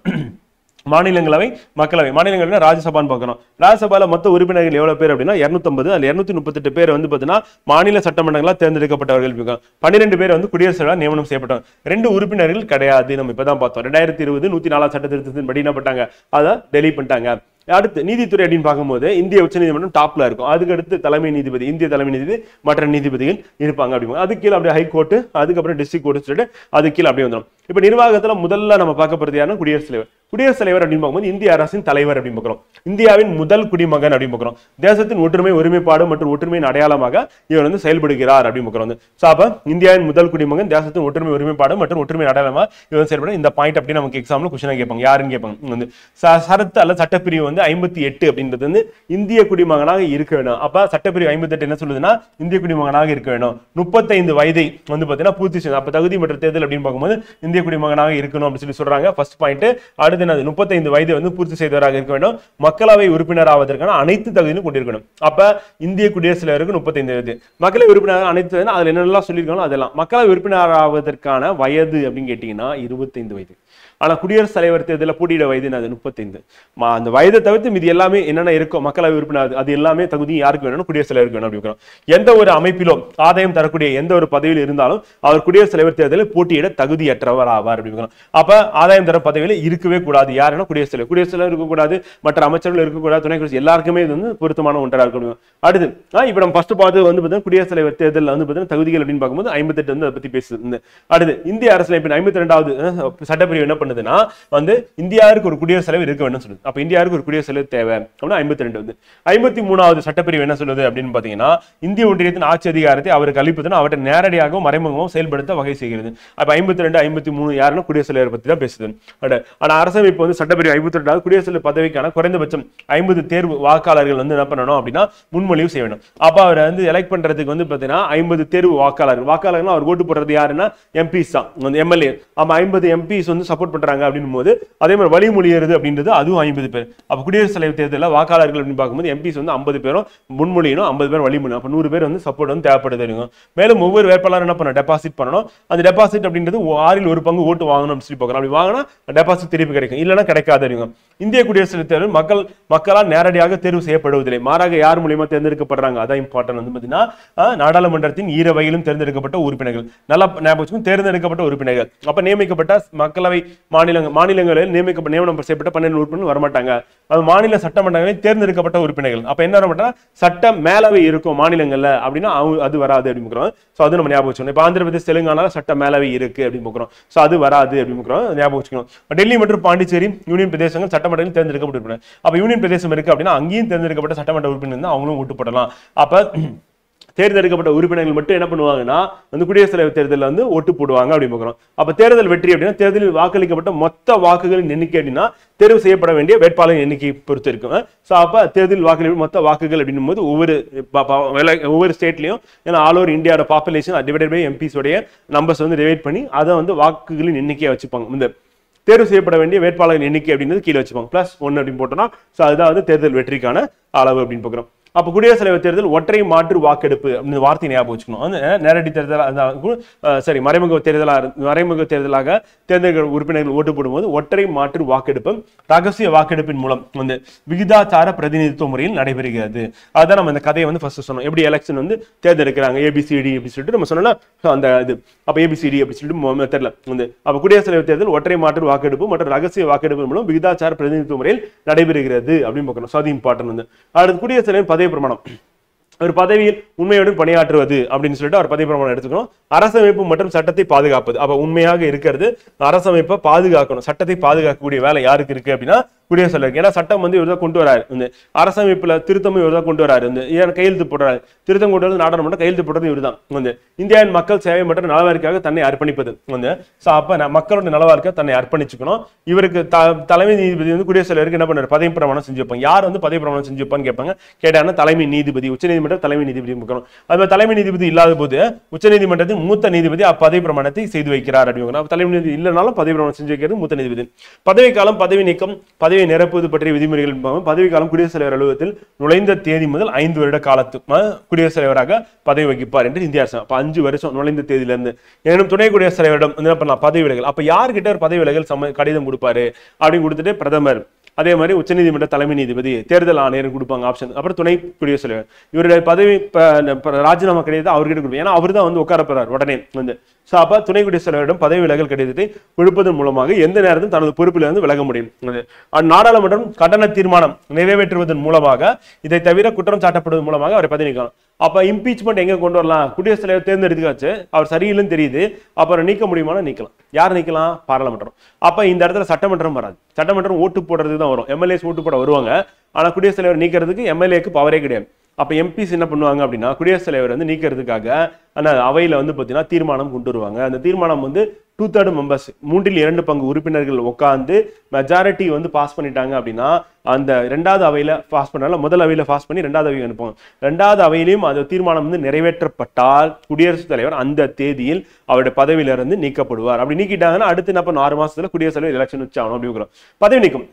மாநிலங்களவை, மக்களவை. மாநிலங்களவை ராஜ்யசபான்னு பார்க்கணும். ராஜ்யசபால மொத்த உறுப்பினர்கள் எவ்வளவு பேர் அப்படின்னா 250. அதுல 238 பேர் வந்து பார்த்தீங்கன்னா மாநில சட்டமன்றங்களால் தேர்ந்தெடுக்கப்பட்டவர்கள். 12 பேர் வந்து குடியரசுத் நியமனம் செய்யப்பட்டவங்க. 2 உறுப்பினர்கள் கிடையாது. நம்ம இப்பதான் பார்த்தோம் 2020 104 சட்ட திருத்தத்தின் படி என்ன பண்ணாங்க, அதை டெலீட் பண்ணிட்டாங்க. அடுத்து நீதித்துறை அப்படின்னு பார்க்கும்போது இந்திய உச்சநீதிமன்றம் டாப்ல இருக்கும். அதுக்கு அடுத்து தலைமை நீதிபதி, இந்திய தலைமை நீதிபதி, மற்ற நீதிபதிகள் இருப்பாங்க அப்படிங்க. அது கீழே அப்படியே ஹைகோர்ட், அதுக்கப்புறம் டிஸ்ட்ரிக்ட் கோர்ட் சொல்லிட்டு அது கீழே அப்படியே வந்துடும். இப்ப நிர்வாகத்துல முதல்ல நம்ம பார்க்க போறது யாருன்னா குடியரசுத் தலைவர். குடியரசுத் தலைவர் அப்படின்னு பார்க்கும்போது இந்திய அரசின் தலைவர் அப்படின்னு பார்க்கிறோம். இந்தியாவின் முதல் குடிமகன் அப்படின்னு பார்க்கிறோம். தேசத்தின் ஒற்றுமை, ஒருமைப்பாடு மற்றும் ஒற்றுமையின் அடையாளமாக இவர் வந்து செயல்படுகிறார் அப்படின்னு பார்க்கிறோம். அப்ப இந்தியாவின் முதல் குடிமகன், தேசத்தின் ஒற்றுமை, ஒருமைப்பாடு மற்றும் ஒற்றுமையின் அடையாளமா இவர் செயல்பட இந்த பாயிண்ட் அப்படி நமக்கு எக்ஸாம்ல கொஸ்டினா கேட்பாங்க. யாருன்னு கேட்பாங்க வந்து சரத்து அல்ல சட்டப்பிரிவு வந்து 58 அப்படின்றது வந்து இந்திய குடிமகனாக இருக்க வேணும். அப்ப சட்டப்பிரிவு 58 என்ன சொல்லுதுன்னா இந்திய குடிமகனாக இருக்க வேணும். 35 வயதை வந்து பாத்தீங்கன்னா பூர்த்தி செய்யணும். அப்ப தகுதி மற்றும் தேர்தல் அப்படின்னு பார்க்கும்போது இந்திய குடிமகனாக இருக்கணும் அப்படின்னு சொல்லி சொல்றாங்க. First point. அடுத்து 35 வயது வந்து பூர்த்தி செய்தவராக இருக்க வேண்டும். மக்களவை உறுப்பினர் ஆவதற்கான அனைத்து தகுதியும் கொண்டிருக்கணும். அப்ப இந்திய குடியரசுத் தலைவருக்கு 35 வயது. மக்களவை உறுப்பினர் அனைத்து அதுல என்னெல்லாம் சொல்லியிருக்காங்களோ அதெல்லாம். மக்களவை உறுப்பினர் ஆவதற்கான வயது அப்படின்னு கேட்டீங்கன்னா 25 வயது. ஆனா குடியரசுத் தலைவர் தேர்தலில் போட்டியிட வயது 35. அந்த வயதை தவிர்த்து மீது எல்லாமே என்னென்ன இருக்கும் மக்களவை உறுப்பினர் அது எல்லாமே தகுதி யாருக்கு வேணும்? குடியரசுத் தலைவருக்கு வேணும் அப்படி. எந்த ஒரு அமைப்பிலும் ஆதாயம் தரக்கூடிய எந்த ஒரு பதவியில் இருந்தாலும் அவர் குடியரசுத் தலைவர் தேர்தலில் போட்டியிட தகுதியற்றவர் ஆவார் அப்படி. அப்ப ஆதாயம் தர பதவியில் இருக்கவே கூடாது. யாருன்னா குடியரசுத் தலைவர். குடியரசுத் தலைவர் இருக்கக்கூடாது, மற்ற அமைச்சர்கள் இருக்கக்கூடாது, துணை குடியரசு எல்லாருக்குமே இது வந்து பொருத்தமான ஒன்றா இருக்கணும். அடுத்து இப்ப நம்ம ஃபர்ஸ்ட் பார்த்து வந்து பார்த்தீங்கன்னா குடியரசுத் தலைவர் தேர்தலில் வந்து பார்த்தீங்கன்னா தகுதிகள் அப்படின்னு பார்க்கும்போது 58 வந்து அதை பத்தி பேசுது. அடுத்து இந்திய அரசியலமைப்பின் 52வது சட்டப்பிரிவு என்ன பண்ணுதுன்னா வந்து இந்தியாவுக்கு ஒரு குடியரசுத் தலைவர் இருக்க வேண்டும் சொல்லுது. அப்ப இந்தியாவுக்கு ஒரு குடியரசுத் தலைவர் தேவை அப்படின்னா 52 வந்து. 53வது சட்டப்பிரிவு என்ன சொல்லுது அப்படின்னு பாத்தீங்கன்னா இந்திய ஒன்றியத்தின் ஆட்சி அதிகாரத்தை அவருக்கு அளிப்பதுன்னு அவற்றை நேரடியாகவும் மறைமுகமாகவும் செயல்படுத்த வகை செய்கிறது. அப்ப 52, 53 யாருன்னா குடியரசுத் தலைவர் பத்தி தான் பேசுது. ஆனா அரசமைப்பு வந்து சட்டப்பிரிவு 52வது குடியரசுத் தலைவர் பதவிக்கான குறைந்தபட்சம் 50 தேர்வு வாக்காளர்கள் வந்து என்ன பண்ணணும் அப்படின்னா முன்மொழிவு செய்ய வேண்டும். அப்ப அவர் வந்து எலெக்ட் பண்றதுக்கு வந்து பாத்தீங்கன்னா 50 தேர்வு வாக்காளர்கள் அவர் ஓட்டு போடுறது யாருன்னா எம்பிஸ் தான், எம்எல்ஏ. அப்ப 50 எம்பிஸ் வந்து சப்போர்ட் பண்றாங்க அப்படின்னு போது அதே மாதிரி வழிமொழியறது அப்படின்றது அதுவும் 50 பேர். அப்ப குடியரசுத் தலைவர் தேர்தலில் வாக்காளர்கள் அப்படின்னு பார்க்கும்போது எம்பிஸ் வந்து 50 பேரும் முன்மொழியணும், 50 பேர் வழிமொழியும். அப்ப 100 பேர் வந்து சப்போர்ட் வந்து தேவைப்படுது. மேலும் ஒவ்வொரு வேட்பாளர் என்ன பண்ண டெபாசிட் பண்ணணும். அந்த டெபாசிட் அப்படின்றது 6 1 பங்கு ஓட்டு வாங்கணும் சொல்லி பார்க்கணும். அப்படி வாங்கினா டெபாசிட் திருப்பி கிடைக்கும், இல்லைன்னா கிடைக்காது. இந்திய குடியரசுத் தலைவர் மக்களால் நேரடியாக தேர்வு செய்யப்படுவதில்லை, மாறாக யார் மூலியமா தேர்ந்தெடுக்கப்படுறாங்க. அதான் இம்பார்ட்டன் வந்து பாத்தீங்கன்னா நாடாளுமன்றத்தின் ஈர வகையிலும் தேர்ந்தெடுக்கப்பட்ட உறுப்பினர்கள். நல்லா ஞாபகம், தேர்ந்தெடுக்கப்பட்ட உறுப்பினர்கள். அப்ப நியமிக்கப்பட்ட மக்களவை மாநிலங்களில் நியமனம் செய்யப்பட்ட 12 உறுப்பினர்கள் வரமாட்டாங்க. அது மாநில சட்டமன்றங்களில் தேர்ந்தெடுக்கப்பட்ட உறுப்பினர்கள். அப்ப என்ன வர மாட்டாங்க, சட்ட மேலவை இருக்கும் மாநிலங்கள்ல அப்படின்னா அது வராது அப்படின்னு. சோ அது நம்ம ஞாபகம் வச்சுக்கணும். இப்ப ஆந்திர பிரதேஷ் தெலுங்கானால சட்ட மேலவை இருக்கு அப்படின்னு. சோ அது வராது அப்படின்னு ஞாபகம் வச்சுக்கணும். டெல்லி மற்றும் பாண்டிச்சேரி யூனியன் பிரதேசங்கள் சட்டமன்றத்தில் தேர்ந்தெடுக்கப்பட்ட உறுப்பினர். அப்ப யூனியன் பிரதேசம் இருக்கு அப்படின்னா அங்கேயும் தேர்ந்தெடுக்கப்பட்ட சட்டமன்ற உறுப்பினர் அவங்களும் ஓட்டு போடலாம். அப்ப தேர்ந்தெடுக்கப்பட்ட உறுப்பினர்கள் மட்டும் என்ன பண்ணுவாங்கன்னா வந்து குடியரசுத் தலைவர் தேர்தலில் வந்து ஓட்டு போடுவாங்க அப்படின்னு பார்க்கிறோம். அப்ப தேர்தல் வெற்றி அப்படின்னா தேர்தலில் வாக்களிக்கப்பட்ட மொத்த வாக்குகளின் எண்ணிக்கை அப்படின்னா தேர்வு செய்யப்பட வேண்டிய வேட்பாளர் எண்ணிக்கை பொறுத்து இருக்கும். ஸோ அப்ப தேர்தலில் வாக்களிப்பு மொத்த வாக்குகள் அப்படின்னும் போது ஒவ்வொரு ஸ்டேட்லையும் ஏன்னா ஆல் ஓவர் இந்தியாவோட பாப்புலேஷன் டிவைடட் பை எம்பிஸ் உடைய நம்பர்ஸ் வந்து டிவைட் பண்ணி அதை வந்து வாக்குகளின் எண்ணிக்கையை வச்சுப்பாங்க. இந்த தேர்வு செய்யப்பட வேண்டிய வேட்பாளர் எண்ணிக்கை அப்படின்றது கீழே வச்சுப்பாங்க. +1 அப்படின்னு போட்டோம்னா ஸோ அதுதான் வந்து தேர்தல் வெற்றிக்கான அளவு அப்படின்னு பார்க்குறோம். அப்ப குடியரசுத் தலைவர் தேர்தல் ஒற்றை மாற்று வாக்கெடுப்பு அப்படின்னு வார்த்தை ஞாபகம் வச்சுக்கணும். நேரடி தேர்தல் மறைமுக தேர்தலாக தேர்ந்தெடுக்க உறுப்பினர்கள் ஓட்டு போடும்போது ஒற்றை மாற்று வாக்கெடுப்பு ரகசிய வாக்கெடுப்பின் மூலம் வந்து விகிதாச்சார பிரதிநிதித்துவ முறையில் நடைபெறுகிறது. அதுதான் நம்ம இந்த கதையை வந்து ஃபர்ஸ்ட் சொன்னோம். எப்படி எலெக்ஷன் வந்து தேர்ந்தெடுக்கிறாங்க ABCD அப்படின்னு சொல்லிட்டு நம்ம சொன்னோம்ல அந்த இது. அப்ப ABCD அப்படின்னு சொல்லிட்டு மெத்தட்ல வந்து அப்ப குடியரசுத் தலைவர் தேர்தல் ஒற்றை மாற்று வாக்கெடுப்பு மற்றும் ரகசிய வாக்கெடுப்பு மூலம் விகிதாச்சார பிரதிநிதித்துவ முறையில் நடைபெறுகிறது அப்படின்னு பார்க்கணும். அது இம்பார்ட்டன் வந்து. அடுத்து குடியரசுத் தலைவர் பதவி பிரமாணம். ஒரு பதவியில் உண்மையுடன் பணியாற்றுவது அப்படின்னு சொல்லிட்டு அவர் பதவி பிரமாணம் எடுத்துக்கணும். அரசமைப்பு மற்றும் சட்டத்தை பாதுகாப்பது. அப்ப உண்மையாக இருக்கிறது, அரசமைப்பை பாதுகாக்கணும், சட்டத்தை பாதுகாக்கக்கூடிய வேலை யாருக்கு இருக்கு அப்படின்னா குடியரசுத் தலைவர். ஏன்னா சட்டம் வந்து இவர் தான் கொண்டு வராரு, இந்த அரசமைப்புல திருத்தமும் இவர் தான் கொண்டு வராரு, இந்த கையெழுத்து போடுறாரு, திருத்தம் கொண்டு வந்து நாடாளுமன்றம் கையெழுத்து போடுறது இவர் தான் வந்து. இந்தியாவின் மக்கள் சேவை மற்றும் நலவாரிக்காக தன்னை அர்ப்பணிப்பது வந்து. அப்ப மக்களோட நலவாரிக்காக தன்னை அர்ப்பணிச்சுக்கணும். இவருக்கு தலைமை நீதிபதி வந்து குடியரசுத் தலைவருக்கு என்ன பண்ணாரு, பதவி பிரமாணம் செஞ்சு வைப்பாங்க. யார் வந்து பதவி பிரமாணம் செஞ்சு வைப்பான்னு கேட்பாங்க. கேட்டாங்கன்னா தலைமை நீதிபதி, உச்சநீதிமன்ற தலைமை நீதிபதி இருக்கணும். அது தலைமை நீதிபதி இல்லாத போது உச்சநீதிமன்றத்தின் மூத்த நீதிபதி அப்பதவி பிரமாணத்தை செய்து வைக்கிறார் அப்படிங்கிற. தலைமை நீதிபதி இல்லைனாலும் பதவி பிரமாணம் செஞ்சு வைக்கிறது மூத்த நீதிபதி. பதவி காலம், பதவி நீக்கம், பதவியை நிரப்புவது பற்றிய விதிமுறைகள். பதவி காலம் குடியரசுத் தலைவர் அலுவலகத்தில் நுழைந்த தேதி முதல் 5 வருட காலத்துக்கு குடியரசுத் தலைவராக பதவி வகிப்பார் என்று இந்திய அரசு. அப்ப 5 வருஷம் நுழைந்த தேதியிலிருந்து. ஏனும் துணை குடியரசுத் தலைவரிடம் என்ன பண்ணலாம், பதவி விலகல். அப்ப யார்கிட்ட ஒரு பதவி விலகல் கடிதம் கொடுப்பாரு அப்படின்னு கொடுத்துட்டு பிரதமர் அதே மாதிரி உச்சநீதிமன்ற தலைமை நீதிபதி, தேர்தல் ஆணையர் கொடுப்பாங்க ஆப்ஷன். அப்புறம் துணை குடியரசுத் தலைவர். இவருடைய பதவி ராஜினாமா கடிதத்தை அவர்கிட்ட கொடுப்போம். ஏன்னா அவர் தான் வந்து உட்கார போறார் உடனே வந்து. ஸோ அப்போ துணை குடியரசுத் தலைவரிடம் பதவி விலகல் கடிதத்தை கொடுப்பதன் மூலமாக எந்த நேரத்திலும் தனது பொறுப்பில் இருந்து விலக முடியும். நாடாளுமன்றம் கண்டன தீர்மானம் நிறைவேற்றுவதன் மூலமாக, இதை தவிர குற்றம் சாட்டப்படுவதன் மூலமாக அவரை பதவி நீக்கலாம். அப்ப இம்பீச்மெண்ட் எங்க கொண்டு வரலாம்? குடியரசுத் தலைவர் தேர்ந்தெடுத்துக்காச்சு, அவர் சரியில்லைன்னு தெரியுது, அப்புறம் நீக்க முடியுமானா நீக்கலாம். யார் நீக்கலாம்? பாராளுமன்றம். அப்ப இந்த இடத்துல சட்டமன்றம் வராது. சட்டமன்றம் ஓட்டு போடுறதுக்கு தான் வரும். எம்எல்ஏஸ் ஓட்டு போட வருவாங்க. ஆனா குடியரசுத் தலைவர் நீக்கிறதுக்கு எம்எல்ஏக்கு பவரே கிடையாது. அப்ப எம்பிஸ் என்ன பண்ணுவாங்க அப்படின்னா, குடியரசுத் தலைவர் வந்து நீக்கிறதுக்காக அந்த அவையில வந்து பாத்தீங்கன்னா தீர்மானம் கொண்டு வருவாங்க. அந்த தீர்மானம் வந்து 2/3 மெம்பர்ஸ், 3/2 உறுப்பினர்கள் உட்கார்ந்து மெஜாரிட்டி வந்து பாஸ் பண்ணிட்டாங்க அப்படின்னா, அந்த இரண்டாவது அவையில பாஸ் பண்ணால முதல் அவையில பாஸ் பண்ணி இரண்டாவது அவைக்கு அனுப்புவாங்க. இரண்டாவது அவையிலையும் அந்த தீர்மானம் வந்து நிறைவேற்றப்பட்டால் குடியரசுத் தலைவர் அந்த தேதியில் அவருடைய பதவியிலிருந்து நீக்கப்படுவார். அப்படி நீக்கிட்டாங்கன்னா அடுத்து என்ன பண்ணும்? 6 மாசத்துல குடியரசுத் தலைவர் எலெக்ஷன் வச்சு ஆகணும் அப்படின்னு பதவி நீக்கம்.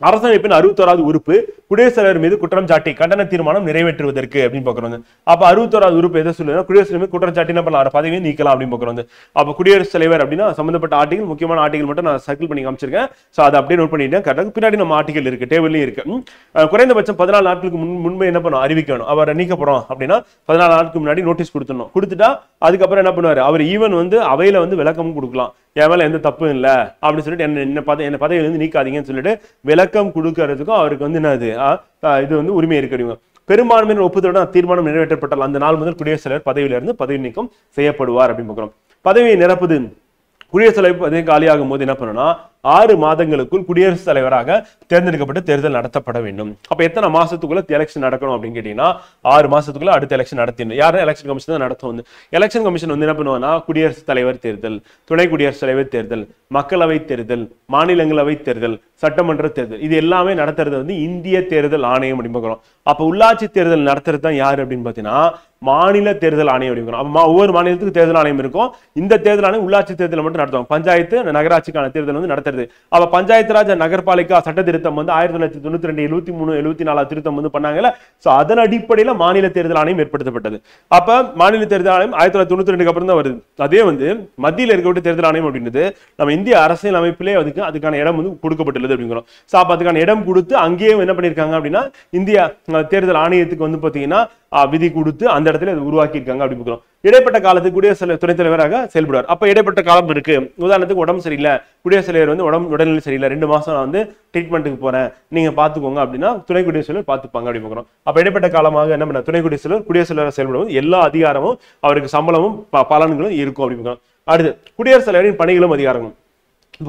அரசமைப்பின் 61வது உறுப்பு குடியரசுத் தலைவர் மீது குற்றம் சாட்டி கண்டன தீர்மானம் நிறைவேற்றுவதற்கு அப்படின்னு பாக்குறோம். அப்ப 61வது உறுப்பு எதை சொல்லுன்னா, குடியரசுத் தலைவர் குற்றம் சாட்டி என்ன பண்ணலாம்? பதவியை நீக்கலாம் அப்படின்னு பாக்குறோம். அப்ப குடியரசுத் தலைவர் அப்படின்னா சம்பந்தப்பட்ட ஆர்டிகல், முக்கியமான ஆர்டிகல் மட்டும் நான் சர்க்கிள் பண்ணி காமிச்சிருக்கேன். சோ அதை அப்படியே நோட் பண்ணிட்டேன். கரெக்டாக பின்னாடி நம்ம ஆர்டிகல் இருக்கு, டேபிள்லயும் இருக்கு. குறைந்தபட்சம் 14 நாட்களுக்கு முன்பே என்ன பண்ணும்? அறிவிக்கணும். அவரை நீக்கப்படும் அப்படின்னா 14 நாட்களுக்கு முன்னாடி நோட்டீஸ் கொடுத்துடணும். கொடுத்துட்டா அதுக்கப்புறம் என்ன பண்ணுவாரு? அவர் ஈவன் வந்து அவையில வந்து விளக்கமும் கொடுக்கலாம். என் மேல எந்த தப்பும் இல்லை அப்படின்னு சொல்லிட்டு என்ன பதவியில இருந்து நீக்காதீங்கன்னு சொல்லிட்டு விளக்கம் கொடுக்கறதுக்கும் அவருக்கு வந்து என்னது இது வந்து உரிமை இருக்கு. பெரும்பான்மையின் ஒப்புதலுடன் தீர்மானம் நிறைவேற்றப்பட்டால் அந்த நாள் முதல் குடியரசுத் தலைவர் பதவியிலிருந்து பதவி நீக்கம் செய்யப்படுவார் அப்படின்னு பார்க்கிறோம். பதவியை நிரப்புது. குடியரசுத் தலைவர் பதவி காலியாகும் போது என்ன பண்ணணும்னா, 6 மாதங்களுக்குள் குடியரசுத் தலைவராக தேர்ந்தெடுக்கப்பட்டு தேர்தல் நடத்தப்பட வேண்டும். அப்ப எத்தனை மாசத்துக்குள்ள எலெக்ஷன் நடக்கணும் அப்படின்னு கேட்டீங்கன்னா, 6 மாசத்துக்குள்ள அடுத்த எலெக்ஷன் நடத்தணும். யாரும் எலெக்ஷன் கமிஷன் தான் நடத்தும். வந்து எலெக்ஷன் கமிஷன் வந்து என்ன பண்ணுவாங்கன்னா, குடியரசுத் தலைவர் தேர்தல், துணை குடியரசுத் தலைவர் தேர்தல், மக்களவை தேர்தல், மாநிலங்களவை தேர்தல், சட்டமன்ற தேர்தல், இது எல்லாமே நடத்துறது வந்து இந்திய தேர்தல் ஆணையம் அப்படின்னு பார்க்கிறோம். அப்ப உள்ளாட்சி தேர்தல் நடத்துறது தான் யாரு அப்படின்னு பாத்தீங்கன்னா, மாநில தேர்தல் ஆணையம் அப்படிங்கிறோம். ஒவ்வொரு மாநிலத்துக்கு தேர்தல் ஆணையம் இருக்கும். இந்த தேர்தல் ஆணையம் உள்ளாட்சி தேர்தல் மட்டும் நடத்தும். பஞ்சாயத்து நகராட்சிக்கான தேர்தல் வந்து நடத்துறது. அப்ப பஞ்சாயத்து ராஜ் நகர்பாலிகா சட்ட திருத்தம் வந்து 1992 73 74 திருத்தம் வந்து பண்ணாங்கல்ல. சோ அதன் அடிப்படையில மாநில தேர்தல் ஆணையம் ஏற்படுத்தப்பட்டது. அப்ப மாநில தேர்தல் ஆணையம் 1992 அப்புறம் தான் வருது. அதே வந்து மத்தியில் இருக்கக்கூடிய தேர்தல் ஆணையம் அப்படின்றது நம்ம இந்திய அரசியல் அமைப்பிலே அதுக்கான இடம் வந்து கொடுக்கப்பட்டுள்ளது அப்படிங்கிறோம். சோ அப்ப அதுக்கான இடம் கொடுத்து அங்கேயே என்ன பண்ணிருக்காங்க அப்படின்னா, இந்திய தேர்தல் ஆணையத்துக்கு வந்து பாத்தீங்கன்னா விதி கொடுத்து அந்த இடத்துல உருவாக்கி இருக்காங்க அப்படி பார்க்கிறோம். இடைப்பட்ட காலத்துக்கு குடியரசுத் துணைத் தலைவராக செயல்படுவார். அப்ப இடைப்பட்ட காலம் இருக்கு. உதாரணத்துக்கு உடம்பு சரியில்லை, குடியரசுத் தலைவர் வந்து உடல்நிலை சரியில்லை, 2 மாசம் நான் வந்து ட்ரீட்மெண்ட்டுக்கு போறேன், நீங்க பாத்துக்கோங்க அப்படின்னா துணை குடியரசுத் தலைவர் பாத்துப்பாங்க அப்படி பார்க்கிறோம். அப்ப இடைப்பட்ட காலமாக என்ன பண்ண, துணை குடியரசுத் தலைவர் செயல்படுவது எல்லா அதிகாரமும் அவருக்கு சம்பளமும் பலன்களும் இருக்கும் அப்படி பார்க்கிறோம். அடுத்து குடியரசுத் தலைவரின் பணிகளும் அதிகாரங்களும்.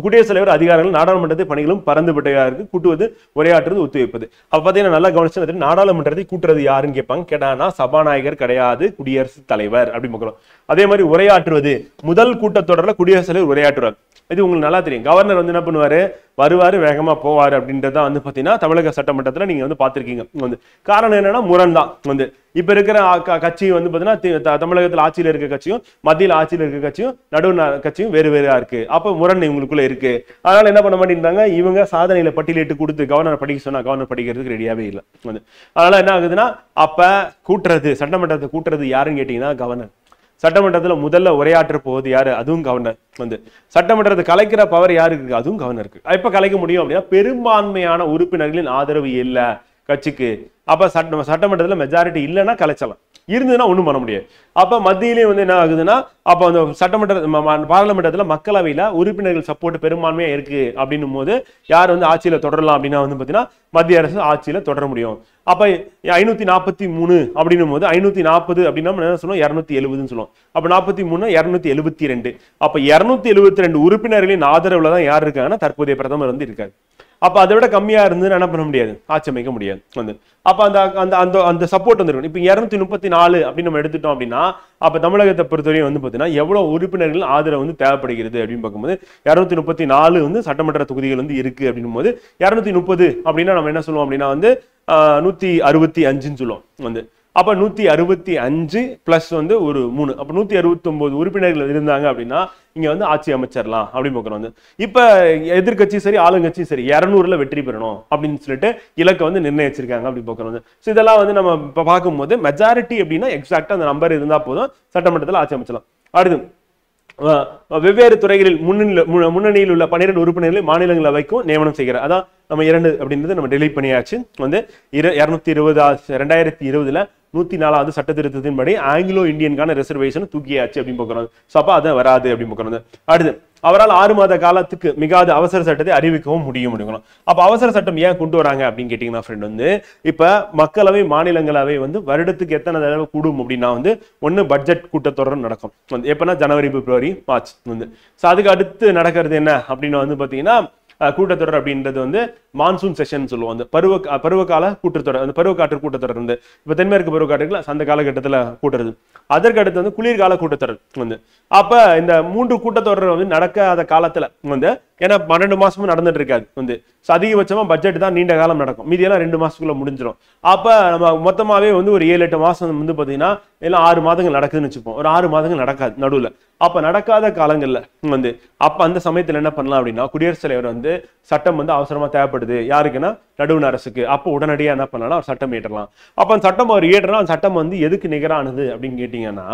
குடியரசுத் தலைவர் அதிகாரங்கள் நாடாளுமன்றத்தை பணிகளும் பரந்துபட்டவருக்கு கூட்டுவது, உரையாற்றுவது, ஒத்துழைப்பது. அப்ப பாத்தீங்கன்னா நல்லா கவனிச்சு, நாடாளுமன்றத்தை கூட்டுறது யாருன்னு கேட்பாங்க. கேட்டானா சபாநாயகர் கிடையாது, குடியரசுத் தலைவர் அப்படி பார்க்கிறோம். அதே மாதிரி உரையாற்றுவது, முதல் கூட்டத்தொடரில் குடியரசுத் தலைவர் உரையாற்றுவார். இது உங்களுக்கு நல்லா தெரியும். கவர்னர் வந்து என்ன பண்ணுவாரு, வருவாரு, வேகமா போவாரு அப்படின்றத வந்து பாத்தீங்கன்னா தமிழக சட்டமன்றத்துல நீங்க வந்து பாத்திருக்கீங்க. வந்து காரணம் என்னன்னா, முரண் தான். வந்து இப்ப இருக்கிற கட்சி வந்து பாத்தீங்கன்னா தமிழகத்தில் ஆட்சியில் இருக்க கட்சியும் மத்தியில் ஆட்சியில் இருக்க கட்சியும் நடுவு கட்சியும் வேறு வேறா இருக்கு. அப்ப முரண் இவங்களுக்குள்ள இருக்கு. அதனால என்ன பண்ண மாட்டேங்கிறாங்க, இவங்க சாதனையில பட்டியலிட்டு கொடுத்து கவர்னர் படிக்க சொன்னா கவர்னர் படிக்கிறதுக்கு ரெடியாவே இல்லை. வந்து அதனால என்ன ஆகுதுன்னா, அப்ப கூட்டுறது, சட்டமன்றத்தை கூட்டுறது யாருன்னு கேட்டீங்கன்னா கவர்னர். சட்டமன்றத்துல முதல்ல உரையாற்ற போவது யாரு, அதுவும் கவர்னர். வந்து சட்டமன்றத்தை கலைக்கிற பவர் யாருக்கு இருக்கு, அதுவும் கவர்னருக்கு. எப்ப கலைக்க முடியும் அப்படின்னா, பெரும்பான்மையான உறுப்பினர்களின் ஆதரவு இல்ல கட்சிக்கு. அப்ப சட்டமன்றத்துல மெஜாரிட்டி இல்லைன்னா கலைச்சலாம், இருந்ததுன்னா ஒண்ணும் பண்ண முடியாது. அப்ப மத்தியிலேயே வந்து என்ன ஆகுதுன்னா, அப்ப அந்த சட்டமன்ற பாராளுமன்றத்துல மக்களவையில உறுப்பினர்கள் சப்போர்ட் பெரும்பான்மையா இருக்கு அப்படின்னும் போது யார் வந்து ஆட்சியில தொடரலாம் அப்படின்னா வந்து பாத்தீங்கன்னா மத்திய அரசு ஆட்சியில தொடர முடியும். அப்ப 543 அப்படின்னும் போது 540 அப்படின்னா என்ன சொல்லுவோம், 270 சொல்லுவோம். அப்ப 43 272. அப்ப 272 உறுப்பினர்களின் ஆதரவுல தான் யார் இருக்காங்கன்னா தற்போதைய பிரதமர் வந்து இருக்காரு. அப்ப அதை விட கம்மியா இருந்து என்ன பண்ண முடியாது, ஆட்சி அமைக்க முடியாது. வந்து அப்ப அந்த சப்போர்ட் வந்துருக்கும். இப்ப 234 அப்படின்னு நம்ம எடுத்துட்டோம் அப்படின்னா, அப்ப தமிழகத்தை பொறுத்தவரையும் வந்து பாத்தீங்கன்னா எவ்வளவு உறுப்பினர்கள் ஆதரவு வந்து தேவைப்படுகிறது அப்படின்னு பார்க்கும்போது 234 வந்து சட்டமன்ற தொகுதிகள் வந்து இருக்கு அப்படின்னும் போது 230 அப்படின்னா நம்ம என்ன சொல்லுவோம் அப்படின்னா வந்து 165 சொல்லுவோம். வந்து அப்ப 165 பிளஸ் வந்து ஒரு 3, அப்ப 169 உறுப்பினர்கள் இருந்தாங்க அப்படின்னா இங்க வந்து ஆட்சி அமைச்சிடலாம் அப்படின்னு பார்க்கிறோம். வந்து இப்ப எதிர்கட்சி சரி ஆளுங்கட்சி சரி 200ல வெற்றி பெறணும் அப்படின்னு சொல்லிட்டு இலக்கை வந்து நிர்ணயிச்சிருக்காங்க அப்படி பார்க்கிறோம். இதெல்லாம் வந்து நம்ம இப்ப பார்க்கும்போது மெஜாரிட்டி அப்படின்னா எக்ஸாக்டா அந்த நம்பர் இருந்தா போதும் சட்டமன்றத்தில் ஆட்சி அமைச்சலாம். அடுத்து வெவ்வேறு துறைகளில் முன்னணியில் உள்ள 12 உறுப்பினர்களை மாநிலங்களவைக்கும் நியமனம் செய்கிறார். அதான் நம்ம 2 அப்படின்றது நம்ம டெலிட் பண்ணியாச்சு. வந்து 2020 104வது சட்ட திருத்தத்தின்படி ஆங்கிலோ இந்தியன்கான ரிசர்வேஷன் தூக்கியாச்சு அப்படின்னு பார்க்கணும். ஸோ அப்போ அதை வராது அப்படின்னு பார்க்கணும். அடுத்து அவரால் 6 மாத காலத்துக்கு மிகாத அவசர சட்டத்தை அறிவிக்கவும் முடியும். அப்ப அவசர சட்டம் ஏன் கொண்டு வராங்க அப்படின்னு கேட்டீங்கன்னா ஃப்ரெண்ட் வந்து இப்ப மக்களவை மாநிலங்களவை வந்து வருடத்துக்கு எத்தனை தடவை கூடும் அப்படின்னா வந்து ஒன்னு பட்ஜெட் கூட்டத்தொடர் நடக்கும் வந்து எப்பன்னா ஜனவரி, பிப்ரவரி, மார்ச் வந்து. ஸோ அதுக்கு அடுத்து நடக்கிறது என்ன அப்படின்னு வந்து பாத்தீங்கன்னா கூட்டத்தொடர் அப்படின்றது வந்து மான்சூன் செஷன் சொல்லுவோம். அந்த பருவகால கூட்டத்தொடர், அந்த பருவக்காற்று கூட்டத்தொடர் வந்து இப்ப தென்மேற்கு பருவக்காற்றுல அந்த காலகட்டத்தில் கூட்டுறது. அதற்கு அடுத்து வந்து குளிர்கால கூட்டத்தொடர் வந்து அப்ப இந்த 3 கூட்டத்தொடர் வந்து நடக்காத காலத்துல வந்து ஏன்னா 12 மாசமும் நடந்துட்டு இருக்காது வந்து அதிகபட்சமா பட்ஜெட் தான் நீண்ட காலம் நடக்கும், மீதியெல்லாம் 2 மாசத்துக்குள்ள முடிஞ்சிடும். அப்ப நம்ம மொத்தமாவே வந்து ஒரு 7-8 மாசம் வந்து பாத்தீங்கன்னா எல்லாம் 6 மாதங்கள் நடக்குதுன்னு வச்சுப்போம். ஒரு 6 மாதங்கள் நடக்காது நடுவுல. அப்ப நடக்காத காலங்கள்ல வந்து அப்ப அந்த சமயத்துல என்ன பண்ணலாம் அப்படின்னா குடியரசுத் தலைவர் வந்து சட்டம் வந்து அவசரமா தேவைப்படுது யாருக்குன்னா நடுவண் அரசுக்கு. அப்போ உடனடியாக என்ன பண்ணலாம், ஒரு சட்டம் இயற்றலாம். அப்ப அந்த சட்டம் அவர் இயற்றலாம். அந்த சட்டம் வந்து எதுக்கு நிகரானது அப்படின்னு கேட்டீங்கன்னா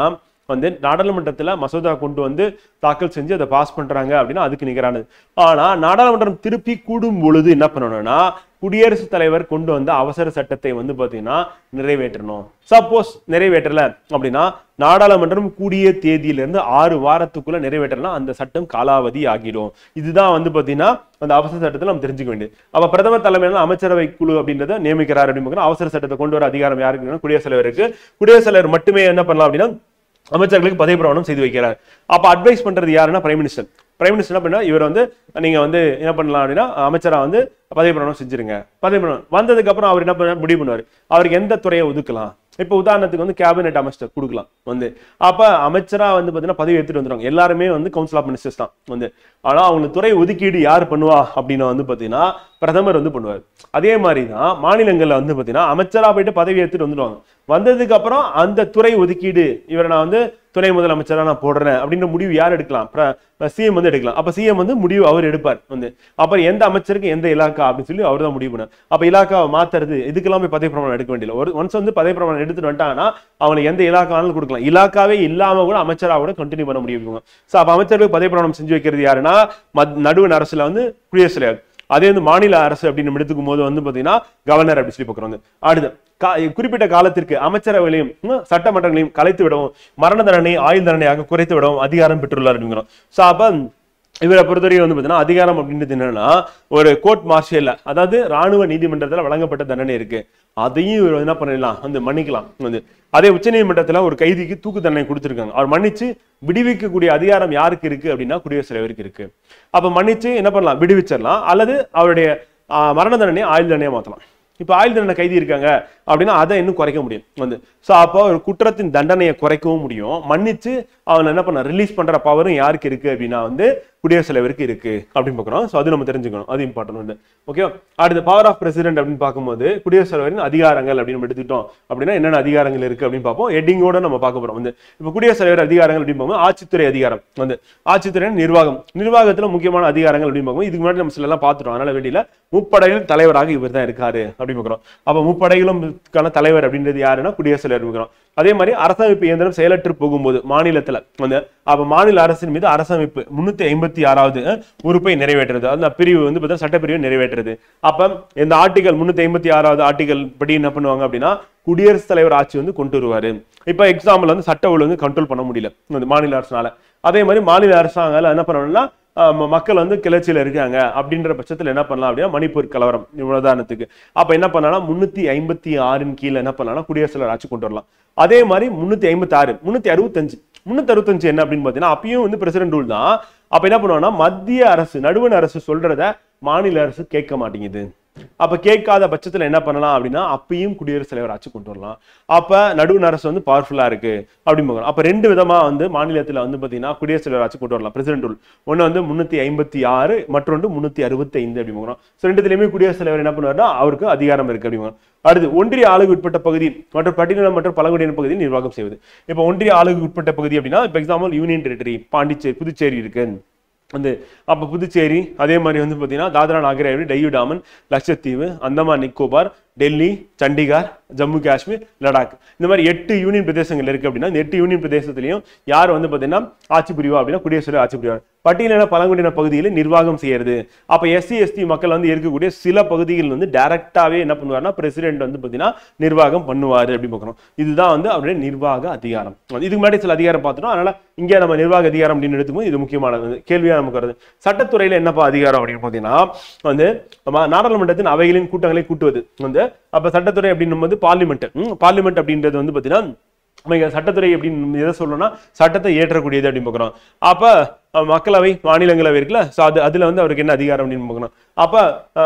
வந்து நாடாளுமன்றத்துல மசோதா கொண்டு வந்து தாக்கல் செஞ்சு அதை பாஸ் பண்றாங்க அப்படின்னா அதுக்கு நிகரானது. ஆனா நாடாளுமன்றம் திருப்பி கூடும் பொழுது என்ன பண்ணணும்னா குடியரசுத் தலைவர் கொண்டு வந்த அவசர சட்டத்தை வந்து பாத்தீங்கன்னா நிறைவேற்றணும். சப்போஸ் நிறைவேற்றல அப்படின்னா நாடாளுமன்றம் கூடிய தேதியிலிருந்து 6 வாரத்துக்குள்ள நிறைவேற்றலாம், அந்த சட்டம் காலாவதி ஆகிடும். இதுதான் வந்து பாத்தீங்கன்னா அந்த அவசர சட்டத்தில் நம்ம தெரிஞ்சுக்க வேண்டியது. அப்ப பிரதமர் தலைமையில அமைச்சரவை குழு அப்படின்றத நியமிக்கிறார் அப்படின்னு அவசர சட்டத்தை கொண்டு வர அதிகாரம் யாருக்கு, குடியரசுத் தலைவருக்கு. குடியரசுத் தலைவர் மட்டுமே என்ன பண்ணலாம் அப்படின்னா அமைச்சர்களுக்கு பதவி பிரமாணம் செய்து வைக்கிறார். அப்ப அட்வைஸ் பண்றது யாருன்னா பிரைம் மினிஸ்டர். பிரைம் மினிஸ்டர் என்ன பண்ணா இவர் வந்து நீங்க வந்து என்ன பண்ணலாம் அப்படின்னா அமைச்சரா வந்து பதவி பிரமாணம் செஞ்சிருங்க. பதவி பிரமாணம் வந்ததுக்கு அப்புறம் அவர் என்ன பண்ண முடிவு பண்ணுவார், அவருக்கு எந்த துறையை ஒதுக்கலாம். இப்ப உதாரணத்துக்கு வந்து கேபினெட் அமைச்சர் கொடுக்கலாம் வந்து அப்ப அமைச்சரா வந்து பாத்தீங்கன்னா பதவி எடுத்துட்டு வந்துருவாங்க. எல்லாருமே வந்து கவுன்சில் ஆஃப் மினிஸ்டர்ஸ் தான் வந்து. ஆனா அவங்களுக்கு துறை ஒதுக்கீடு யார் பண்ணுவா அப்படின்னா வந்து பாத்தீங்கன்னா பிரதமர் வந்து பண்ணுவார். அதே மாதிரிதான் மாநிலங்கள்ல வந்து பாத்தீங்கன்னா அமைச்சரா போயிட்டு பதவி எடுத்துட்டு வந்துடுவாங்க. வந்ததுக்கு அப்புறம் அந்த துறை ஒதுக்கீடு இவரை நான் வந்து துணை முதலமைச்சரா நான் போடுறேன் அப்படின்ற முடிவு யார் எடுக்கலாம், சிஎம் வந்து எடுக்கலாம். அப்ப சிஎம் வந்து முடிவு அவர் எடுப்பார் வந்து. அப்புறம் எந்த அமைச்சருக்கு எந்த இலாக்கா அப்படின்னு சொல்லி அவர் தான் முடிவு பண்ணார். அப்ப இலாக்காவை மாத்துறது இதுக்கெல்லாம் போய் பதவி பிரமாணம் எடுக்க வேண்டியது. ஒரு ஒன்ஸ் வந்து பதவி பிரமாணம் எடுத்துட்டு வந்துட்டாங்கன்னா அவங்களுக்கு எந்த இலாக்கானாலும் கொடுக்கலாம். இலாக்காவே இல்லாம கூட அமைச்சரா கூட கண்டினியூ பண்ண முடியும். சோ அப்ப அமைச்சருக்கு பதவி பிரமாணம் செஞ்சு வைக்கிறது யாருன்னா நடுவண் அரசுல வந்து குடியரசுத் தலைவர். அதே வந்து மாநில அரசு அப்படின்னு எடுத்துக்கும் போது வந்து பாத்தீங்கன்னா கவர்னர் அப்படி சொல்லி பாக்குறாங்க. அடுத்து குறிப்பிட்ட காலத்திற்கு அமைச்சரவைகளையும் சட்டமன்றங்களையும் கலைத்து விடவும் மரண தண்டனை ஆயுள் தண்டனையாக குறைத்து விடவும் அதிகாரம் பெற்றுள்ளார் அப்படிங்கிறோம். சோ அப்ப இவரை பொறுத்தவரைக்கும் வந்து பாத்தீங்கன்னா அதிகாரம் அப்படின்றது என்னன்னா ஒரு கோர்ட் மார்ஷியல்ல அதாவது ராணுவ நீதிமன்றத்துல வழங்கப்பட்ட தண்டனை இருக்கு, அதையும் இவர் என்ன பண்ணிடலாம் வந்து மன்னிக்கலாம் வந்து. அதே உச்ச நீதிமன்றத்துல ஒரு கைதிக்கு தூக்கு தண்டனை கொடுத்திருக்காங்க, அவர் மன்னிச்சு விடுவிக்கக்கூடிய அதிகாரம் யாருக்கு இருக்கு அப்படின்னா குடியரசுத் தலைவருக்கு இருக்கு. அப்ப மன்னிச்சு என்ன பண்ணலாம், விடுவிச்சிடலாம், அல்லது அவருடைய மரண தண்டனை ஆயுள் தண்டனையை மாத்தலாம். இப்ப ஆயுள் தண்டனை கைதி இருக்காங்க அப்படின்னா அதை இன்னும் குறைக்க முடியும் வந்து. சோ அப்போ ஒரு குற்றத்தின் தண்டனையை குறைக்கவும் முடியும், மன்னிச்சு அவனை என்ன பண்ண ரிலீஸ் பண்ற பவரும் யாருக்கு இருக்கு அப்படின்னா வந்து குடியரசுத் தலைவருக்கு இருக்கு அப்படின்னு பார்க்கணும். சோ அது நம்ம தெரிஞ்சுக்கணும், அது இம்பார்ட்டன்ட் வந்து. ஓகேவா. அடுத்து பவர் ஆஃப் பிரசிடென்ட் அப்படின்னு பார்க்கும்போது குடியரசுத் தலைவரின் அதிகாரங்கள் அப்படின்னு எடுத்துட்டோம் அப்படின்னா என்னென்ன அதிகாரங்கள் இருக்கு அப்படின்னு பார்ப்போம். ஹெட்டிங்கோட நம்ம பார்க்க போறோம் வந்து. இப்ப குடியரசுத் தலைவர் அதிகாரங்கள் அப்படின்னு பார்க்கும்போது ஆட்சித்துறை அதிகாரம் வந்து ஆட்சித்துறை நிர்வாகம், நிர்வாகத்துல முக்கியமான அதிகாரங்கள் அப்படின்னு பார்க்கும்போது இதுக்கு முன்னாடி நம்ம சில எல்லாம் பார்த்துட்டோம். அதனால வெளியில முப்படைகளின் தலைவராக இவர் தான் இருக்காரு அப்படின்னு பார்க்கிறோம். அப்ப முப்படைகளும் தலைவர் அப்படின்றது யாருன்னா குடியரசுத் தலைவர் இருக்கிறோம். அதே மாதிரி அரசமைப்பு இயந்திரம் செயலற்று போகும்போது மாநிலத்துல வந்து அப்ப மாநில அரசின் மீது அரசமைப்பு 356வது உறுப்பை நிறைவேற்றுறது, அந்த பிரிவு வந்து சட்டப்பிரிவு நிறைவேற்றுறது. அப்ப இந்த ஆர்டிகல் 356வது ஆர்டிகல் படி என்ன பண்ணுவாங்க அப்படின்னா குடியரசுத் தலைவர் ஆட்சி வந்து கொண்டு வருவாரு. இப்ப எக்ஸாம்பிள் வந்து சட்ட ஒழுங்கு கண்ட்ரோல் பண்ண முடியல மாநில அரசால. அதே மாதிரி மாநில அரசாங்கால என்ன பண்ணணும்னா மக்கள் வந்து கிளர்ச்சியில இருக்காங்க அப்படின்ற பட்சத்துல என்ன பண்ணலாம் அப்படின்னா மணிப்பூர் கலவரம் உதாரணத்துக்கு. அப்ப என்ன பண்ணலாம் 356 கீழே என்ன பண்ணலாம் குடியரசுத் தலைவர் ஆட்சி கொண்டு வரலாம். அதே மாதிரி 356 365 என்ன அப்படின்னு பாத்தீங்கன்னா அப்பயும் வந்து பிரசிடென்ட் ரூல் தான். அப்ப என்ன பண்ணுவாங்கன்னா மத்திய அரசு நடுவண் அரசு சொல்றத மாநில அரசு கேட்க மாட்டேங்குது. அப்ப கேட்காத பட்சத்துல என்ன பண்ணலாம் அப்படின்னா அப்பயும் குடியரசுத் தலைவர் ஆட்சி கொண்டு வரலாம். அப்ப நடுவண் அரசு வந்து பவர்ஃபுல்லா இருக்கு அப்படின்னு. அப்ப 2 விதமா வந்து மாநிலத்துல வந்து பாத்தீங்கன்னா குடியரசுத் தலைவர் ஆட்சி கொண்டு வரலாம் பிரசிடென்ட் ரூல். ஒண்ணு வந்து 356 மற்றொன்று 365 அப்படிங்கிறோம். ரெண்டுத்திலயுமே குடியரசுத் தலைவர் என்ன பண்ணுவாருன்னா அவருக்கு அதிகாரம் இருக்கு அப்படிங்க. அடுத்து ஒன்றிய ஆளுக்கு உட்பட்ட பகுதி மற்றும் பட்டியலின மற்றும் பழங்குடியின பகுதியில் நிர்வாகம் செய்வது. இப்ப ஒன்றிய ஆளுக்கு உட்பட்ட பகுதி அப்படின்னா இப்ப example union territory Pondicherry Puducherry இருக்கு வந்து. அப்ப புதுச்சேரி அதே மாதிரி வந்து பாத்தீங்கன்னா தாத்ரா நாகர் ஹவேலி டையூ டாமன் லட்சத்தீவு அந்தமான் நிக்கோபார் டெல்லி, சண்டிகார், ஜம்மு காஷ்மீர், லடாக், இந்த மாதிரி 8 யூனியன் பிரதேசங்கள் இருக்கு அப்படின்னா இந்த 8 யூனியன் பிரதேசத்திலையும் யார் வந்து பாத்தீங்கன்னா ஆட்சி புரிவா அப்படின்னா குடியரசுத் தலைவர் ஆட்சி புரிவார். பட்டியலின பழங்குடியின பகுதியில் நிர்வாகம் செய்யறது. அப்ப எஸ்சி எஸ்டி மக்கள் வந்து இருக்கக்கூடிய சில பகுதிகள் வந்து டைரக்டாவே என்ன பண்ணுவாருன்னா பிரசிடென்ட் வந்து பாத்தீங்கன்னா நிர்வாகம் பண்ணுவாரு அப்படின்னு பார்க்கணும். இதுதான் வந்து அவருடைய நிர்வாக அதிகாரம். இதுக்கு முன்னாடி சில அதிகாரம் பார்த்துட்டோம். அதனால இங்க நம்ம நிர்வாக அதிகாரம் அப்படின்னு எடுத்துக்கும் இது முக்கியமானது கேள்வியா நமக்கு வருது. சட்டத்துறையில என்னப்பா அதிகாரம் அப்படின்னு பாத்தீங்கன்னா வந்து நாடாளுமன்றத்தின் அவைகளின் கூட்டங்களை கூட்டுவது வந்து அப்ப சட்டத்துறை அப்படின்னும் போது பார்லிமெண்ட் அப்படின்றது வந்து பாத்தீங்கன்னா சட்டத்துறை அப்படின்னு எதை சொல்லணும்னா சட்டத்தை ஏற்றக்கூடியது அப்படின்னு பார்க்கிறோம். அப்ப மக்களவை, மாநிலங்களவை இருக்குல்ல, அதுல வந்து அவருக்கு என்ன அதிகாரம் அப்படின்னு பார்க்கணும். அப்ப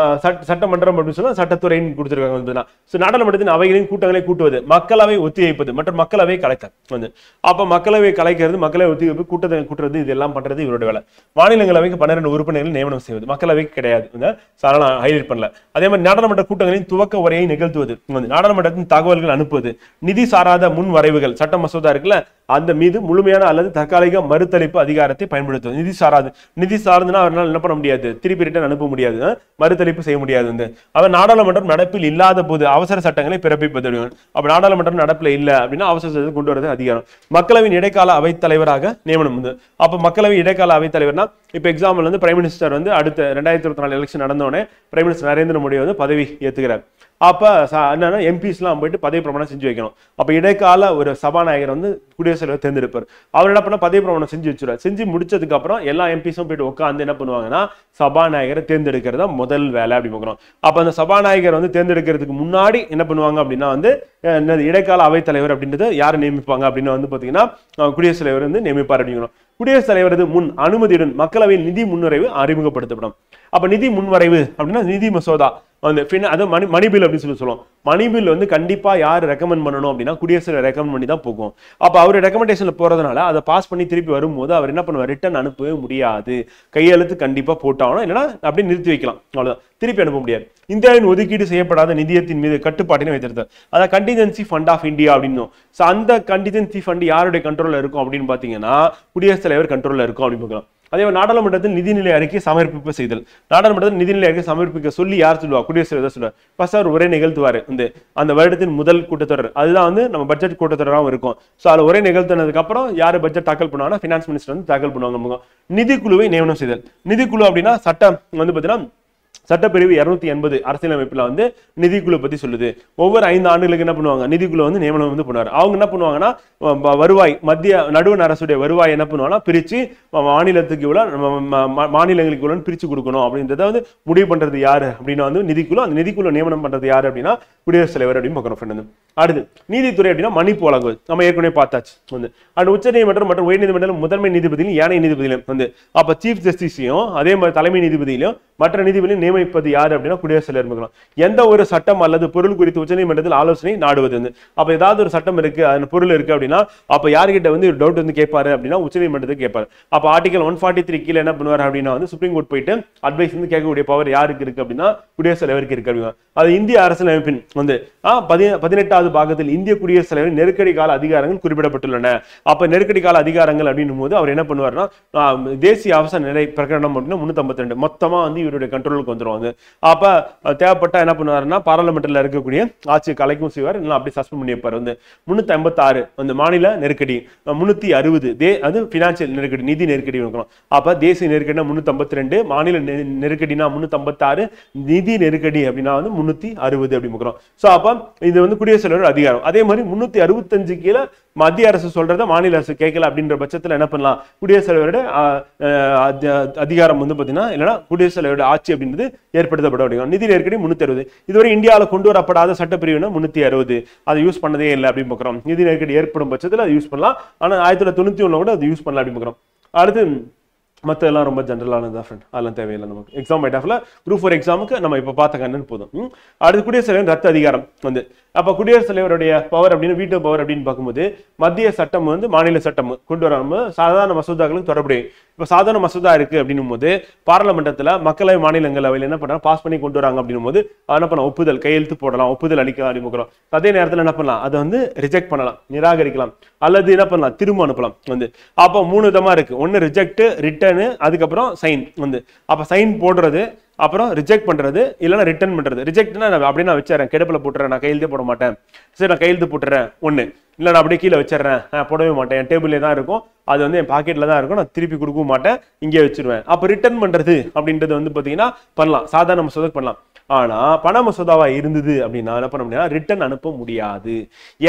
சட்டமன்றம் அப்படின்னு சொன்னா சட்டத்துறைன்னு கொடுத்துருக்காங்க. நாடாளுமன்றத்தின் அவைகளின் கூட்டங்களை கூட்டுவது, மக்களவை ஒத்திவைப்பது மற்றும் மக்களவை கலைத்தல் வந்து அப்ப மக்களவை கலைக்கிறது, மக்களவை ஒத்திவைப்பு, கூட்டத்தை கூட்டுறது, இதெல்லாம் பண்றது இவரோட வேலை. மாநிலங்களவைக்கு 12 உறுப்பினர்கள் நியமனம் செய்வது, மக்களவைக்கு கிடையாது. ஹைலைட் பண்ணல. அதே மாதிரி நாடாளுமன்ற கூட்டங்களின் துவக்க உரையை நிகழ்த்துவது, நாடாளுமன்றத்தின் தகவல்கள் அனுப்புவது, நிதி சாராத முன் வரைவுகள், சட்ட மசோதா இருக்குல்ல அந்த மீது முழுமையான அல்லது தற்காலிக மறுதளிப்பு அதிகாரத்தை பயன்படுத்துவது. நிதி சார்ந்துனா அவரால் என்ன பண்ண முடியாது, திருப்பி ரிட்டர்ன் அனுப்ப முடியாது, மறுதளிப்பு செய்ய முடியாது. அவர் நாடாளுமன்றம் நடப்பில் இல்லாத போது அவசர சட்டங்களை பிறப்பிப்பது. அப்ப நாடாளுமன்றம் நடப்பில் இல்ல அப்படின்னா அவசர சட்டத்தை கொண்டு வரது அதிகாரம். மக்களவையின் இடைக்கால அவைத் தலைவராக நியமனம். அப்ப மக்களவை இடைக்கால அவைத் தலைவர்னா இப்ப எக்ஸாம்பிள் வந்து பிரைம் மினிஸ்டர் வந்து அடுத்த 2024 எலெக்ஷன் நடந்தோடனே பிரைம் மினிஸ்டர் நரேந்திர மோடி வந்து பதவி ஏத்துக்கிறார். அப்ப என்னன்னா எம்பிஸ்லாம் போயிட்டு பதவி பிரமாணம் செஞ்சு வைக்கணும். அப்ப இடைக்கால ஒரு சபாநாயகர் வந்து குடியரசுத் தலைவர் தேர்ந்தெடுப்பார். அவர் என்ன பண்ண பதவி பிரமாணம் செஞ்சு வச்சுருவார். செஞ்சு முடிச்சதுக்கு அப்புறம் எல்லா எம்பிஸும் போயிட்டு உட்காந்து என்ன பண்ணுவாங்கன்னா சபாநாயகரை தேர்ந்தெடுக்கிறதா முதல் வேலை அப்படி பார்க்கணும். அப்ப அந்த சபாநாயகர் வந்து தேர்ந்தெடுக்கிறதுக்கு முன்னாடி என்ன பண்ணுவாங்க அப்படின்னா வந்து இடைக்கால அவைத் தலைவர் அப்படின்றது யாரை நியமிப்பாங்க அப்படின்னு வந்து பாத்தீங்கன்னா குடியரசுத் தலைவர் வந்து நியமிப்பார் அப்படிங்கிறோம். குடியரசுத் தலைவரது முன் அனுமதியுடன் மக்களவையில் நிதி முன்வரைவு அறிமுகப்படுத்தப்படும். அப்ப நிதி முன்வரைவு அப்படின்னா நிதி மசோதா அது மணிபில் அப்படின்னு சொல்லுவோம். மணிபில் வந்து கண்டிப்பா யார் ரெக்கமெண்ட் பண்ணணும் அப்படின்னா குடியரசுல ரெக்கமெண்ட் பண்ணி தான் போகும். அப்ப அவர் ரெக்கமெண்டேஷன்ல போறதுனால அதை பாஸ் பண்ணி திருப்பி வரும்போது அவர் என்ன பண்ணுவார், ரிட்டர்ன் அனுப்பவே முடியாது, கையெழுத்து கண்டிப்பா போட்டாலும் இல்லைன்னா அப்படியே நிறுத்தி வைக்கலாம், அவ்வளவுதான், திருப்பி அனுப்ப முடியாது. இந்தியாவின் ஒதுக்கீடு செய்யப்படாத நிதியத்தின் மீது கட்டுப்பாட்டினை வைத்திருந்தார். அதாவது கண்டிஜென்சி ஃபண்ட் ஆஃப் இந்தியா அப்படின்னு. அந்த கண்டிஜென்சி ஃபண்ட் யாருடைய கண்ட்ரோல்ல இருக்கும் அப்படின்னு பாத்தீங்கன்னா குடியரசுத் தலைவர் கண்ட்ரோல்ல இருக்கும் அப்படின்னு பார்க்கலாம். அதே மாதிரி நாடாளுமன்றத்தில் நிதிநிலை அறிக்கை சமர்ப்பிப்பு செய்தல். நாடாளுமன்றத்தில் நிதிநிலை அறிக்கை சமர்ப்பிக்க சொல்லி யார் சொல்லுவா, குடியரசுத் தலைவர் சொல்லுவார். ஃபர்ஸ்ட் அவர் உரை நிகழ்த்துவாரு அந்த வருடத்தின் முதல் கூட்டத்தொடர். அதுதான் வந்து நம்ம பட்ஜெட் கூட்டத்தொடராகவும் இருக்கும். ஸோ அதில் உரை நிகழ்த்தினதுக்கு அப்புறம் யார் பட்ஜெட் தாக்கல் பண்ணுவாங்கன்னா ஃபினான்ஸ் மினிஸ்டர் வந்து தாக்கல் பண்ணுவாங்க. நிதிக்குழுவை நியமனம் செய்தல். நிதிக்குழு அப்படின்னா சட்டம் வந்து பார்த்தீங்கன்னா சட்டப்பிரிவு 280 அரசியலமைப்புல வந்து நிதிக்குழு பத்தி சொல்லுது. ஒவ்வொரு 5 ஆண்டுகளுக்கு என்ன பண்ணுவாங்க, நிதிக்குழு வந்து நியமனம் வந்து பண்ணுவார். அவங்க என்ன பண்ணுவாங்கன்னா வருவாய், மத்திய நடுவண் அரசுடைய வருவாய் என்ன பண்ணுவாங்கன்னா பிரிச்சு மாநிலத்துக்கு இவ்வளவு, மாநிலங்களுக்கு இவ்வளவு பிரிச்சு கொடுக்கணும் அப்படின்றத வந்து முடிவு பண்றது யாரு அப்படின்னா வந்து நிதிக்குழு. அந்த நிதிக்குழு நியமனம் பண்றது யாரு அப்படின்னா குடியரசுத் தலைவர் அப்படின்னு பார்க்கணும். அடுத்து நீதித்துறை அப்படின்னா மன்னிப்பு வழங்குவது, நம்ம ஏற்கனவே பார்த்தாச்சு வந்து. அண்ட் உச்ச நீதிமன்றம் மற்றும் உயர் நீதிமன்றம் முதன்மை நீதிபதியிலும் ஏனைய நீதிபதியிலும் வந்து அப்ப சீஃப் ஜஸ்டிஸையும் அதே மாதிரி தலைமை நீதிபதியிலும் மற்ற நீதிபதியும் நியமிப்பது யாரு அப்படின்னா குடியரசுத் தலைவர். எந்த ஒரு சட்டம் அல்லது பொருள் குறித்து உச்சநீதிமன்றத்தில் ஆலோசனை நாடுவது வந்து. அப்ப ஏதாவது ஒரு சட்டம் இருக்கு, அந்த பொருள் இருக்கு அப்படின்னா அப்ப யார்கிட்ட வந்து ஒரு டவுட் வந்து கேட்பாரு அப்படின்னா உச்சநீதிமன்றத்துக்கு கேட்பாரு. அப்ப ஆர்டிகல் 143 கீழே என்ன பண்ணுவார் அப்படின்னா வந்து சுப்ரீம் கோர்ட் போயிட்டு அட்வைஸ் வந்து கேட்கக்கூடிய பவர் யாருக்கு இருக்கு அப்படின்னா குடியரசுத் தலைவருக்கு இருக்கு அப்படின்னா. அது இந்திய அரசியலமைப்பின் வந்து 18வது பாகத்தில் இந்திய குடியரசுத் தலைவரின் நெருக்கடி கால அதிகாரங்கள் குறிப்பிடப்பட்டுள்ளன. அப்ப நெருக்கடி கால அதிகாரங்கள் அப்படின்னும் போது அவர் என்ன பண்ணுவார்னா தேசிய அவசர நிலை பிரகடனம் அப்படின்னா 352 மொத்தமா வந்து இவருடைய கண்ட்ரோலுக்கு வந்துடும். அப்ப தேவைப்பட்டா என்ன பண்ணுவாருன்னா பார்லிமெண்ட்ல இருக்கக்கூடிய ஆட்சி கலைக்கும் செய்வார், இல்லைன்னா அப்படி சஸ்பெண்ட் பண்ணி வைப்பார். வந்து 356 அந்த மாநில நெருக்கடி, 360 அது பினான்சியல் நெருக்கடி, நிதி நெருக்கடி இருக்கணும். அப்ப தேசிய நெருக்கடினா 352, மாநில நெருக்கடினா 356, நிதி நெருக்கடி அப்படின்னா வந்து 360 அப்படி பார்க்கிறோம். சோ அப்ப இது வந்து குடியரசுத் தலைவர் அதிகாரம். அதே மாதிரி 365 கீழே மத்திய அரசு சொல்றத மாநில அரசு கேட்கல அப்படின்ற பட்சத்துல என்ன பண்ணலாம், குடியரசுத் தலைவரோட அதிகாரம் வந்து பாத்தீங்கன்னா இல்லைன்னா குடியரசுத் தலைவரோட ஆட்சி அப்படின்றது ஏற்படுத்தப்படும். நிதி நெருக்கடி 360. இதுவரை இந்தியாவில் கொண்டு வரப்படாத சட்டப்பிரிவுனா 360, அதை யூஸ் பண்ணதே இல்லை அப்படின்னு பார்க்கிறோம். நிதி நெருக்கடி ஏற்படும் பட்சத்தில் அதை யூஸ் பண்ணலாம். ஆனா 1991 கூட அதை யூஸ் பண்ணலாம் அப்படின்னு பார்க்கிறோம். அடுத்து மற்றெல்லாம் ரொம்ப ஜென்ரலானதா ஃப்ரெண்ட், அதெல்லாம் தேவையில்லை நமக்கு. எக்ஸாம் ஐட்டாஃபில் குரூப் 4 எக்ஸாமுக்கு நம்ம இப்போ பார்த்த கண்ணு போதும். அடுத்து குடியரசுத் தலைவர் ரத்து அதிகாரம் வந்து. அப்போ குடியரசுத் தலைவருடைய பவர் அப்படின்னு வீட்டோ பவர் அப்படின்னு பார்க்கும்போது மத்திய சட்டம் வந்து மாநில சட்டம் கொண்டு வரும்போது சாதாரண மசோதாக்களுக்கு தொடர்புடைய. இப்போ சாதாரண மசோதா இருக்கு அப்படின்னும் போது பார்லமெண்டத்தில் மக்களவை மாநிலங்களவையில் என்ன பண்ணலாம் பாஸ் பண்ணி கொண்டு வராங்க அப்படின்னும் போது என்ன பண்ணலாம், ஒப்புதல் கையெழுத்து போடலாம், ஒப்புதல் அளிக்கலாம் அப்படின்னு. அதே நேரத்தில் என்ன பண்ணலாம், அதை வந்து ரிஜெக்ட் பண்ணலாம், நிராகரிக்கலாம், அல்லது என்ன பண்ணலாம் திரும்ப அனுப்பலாம் வந்து. அப்போ 3 விதமா இருக்கு. ஒன்னு ரிஜெக்ட், ரிட்டர்னு, அதுக்கப்புறம் சைன் வந்து. அப்ப சைன் போடுறது, அப்புறம் ரிஜெக்ட் பண்றது இல்லைன்னா ரிட்டர்ன் பண்றது. ரிஜெக்ட்னா அப்படியே நான் வச்சிடறேன், கெடுப்பில் போட்டுறேன், நான் கையெழுத்தே போட மாட்டேன், சரி நான் கையெழுத்து போட்டுறேன் ஒன்று, இல்லை நான் அப்படியே கீழே வச்சிடறேன், நான் போடவே மாட்டேன், என் டேபிள்லே தான் இருக்கும், அது வந்து என் பாக்கெட்டில் தான் இருக்கும், நான் திருப்பி கொடுக்க மாட்டேன், இங்கே வச்சிருவேன். அப்போ ரிட்டர்ன் பண்றது அப்படின்றது வந்து பார்த்தீங்கன்னா பண்ணலாம், சாதாரண மசோதாக்கு பண்ணலாம். ஆனா பண மசோதாவா இருந்தது அப்படின்னா என்ன பண்ண முடியாது, ரிட்டர்ன் அனுப்ப முடியாது.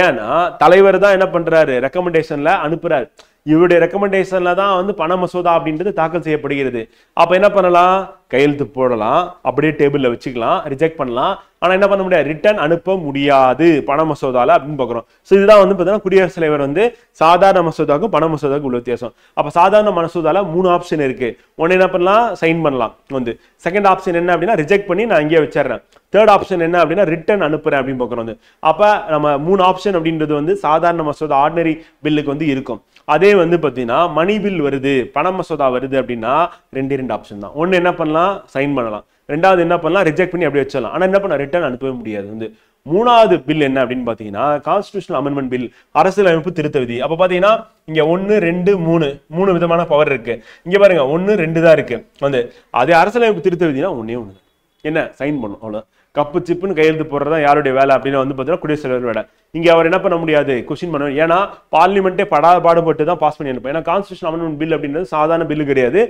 ஏன்னா தலைவர் தான் என்ன பண்றாரு, ரெக்கமெண்டேஷன்ல அனுப்புறாரு, இவருடைய ரெக்கமெண்டேஷன்ல தான் வந்து பண மசோதா அப்படின்றது தாக்கல் செய்யப்படுகிறது. அப்ப என்ன பண்ணலாம், கையெழுத்து போடலாம், அப்படியே டேபிள்ல வச்சுக்கலாம், ரிஜெக்ட் பண்ணலாம். ஆனா என்ன பண்ண முடியாது, ரிட்டர்ன் அனுப்ப முடியாது பண மசோதால அப்படின்னு பாக்குறோம். சோ இதுதான் வந்து பாத்தீங்கன்னா குடியரசுத் தலைவர் வந்து சாதாரண மசோதாவுக்கும் பண மசோதாவுக்கும் உள்ள வித்தியாசம். அப்ப சாதாரண மசோதால 3 ஆப்ஷன் இருக்கு. ஒன்னு என்ன பண்ணலாம், சைன் பண்ணலாம் வந்து. செகண்ட் ஆப்ஷன் என்ன அப்படின்னா ரிஜெக்ட் பண்ணி நான் இங்கே வச்சிடறேன். தேர்ட் ஆப்ஷன் என்ன அப்படின்னா ரிட்டர்ன் அனுப்புறேன் அப்படின்னு பாக்குறோம் வந்து. அப்ப நம்ம 3 ஆப்ஷன் அப்படின்றது வந்து சாதாரண மசோதா ஆர்டினரி பில்லுக்கு வந்து இருக்கும். அதே வந்து பாத்தீங்கன்னா மணி பில் வருது, பண மசோதா வருது அப்படின்னா 2 ஆப்ஷன் தான். ஒன்னு என்ன பண்ணலாம், சைன் பண்ணலாம். ரெண்டாவது என்ன பண்ணலாம், ரிஜெக்ட் பண்ணி அப்படியே வச்சிடலாம். ஆனா என்ன பண்ண, ரிட்டர்ன் அனுப்பவே முடியாது வந்து. மூணாவது பில் என்ன அப்படின்னு பாத்தீங்கன்னா கான்ஸ்டிடியூஷனல் அமெண்ட்மெண்ட் பில், அரசியலமைப்பு திருத்த விதி. அப்ப பாத்தீங்கன்னா இங்க 1, 2, 3 விதமான பவர் இருக்கு. இங்க பாருங்க 1, 2 தான் இருக்கு வந்து. அதே அரசியலமைப்பு திருத்த விதினா ஒன்னே ஒண்ணு, என்ன சைன் பண்ணும், அவ்வளவு. கப்பு சிப்புன்னு கையெழுத்து போடுறதா யாருடைய வேலை அப்படின்னு வந்து பார்த்தீங்கன்னா குடியரசுத் தலைவர் வேலை. இங்க அவர் என்ன பண்ண முடியாது, கொஸ்டின் பண்ணணும். ஏன்னா பார்லிமெண்ட்டே பாடுபட்டு தான் பாஸ் பண்ணி அனுப்போம். ஏன்னா கான்ஸ்டியூஷன் அமெண்ட்மெண்ட் பில் அப்படின்றது சாதாரண பில்லு கிடையாது.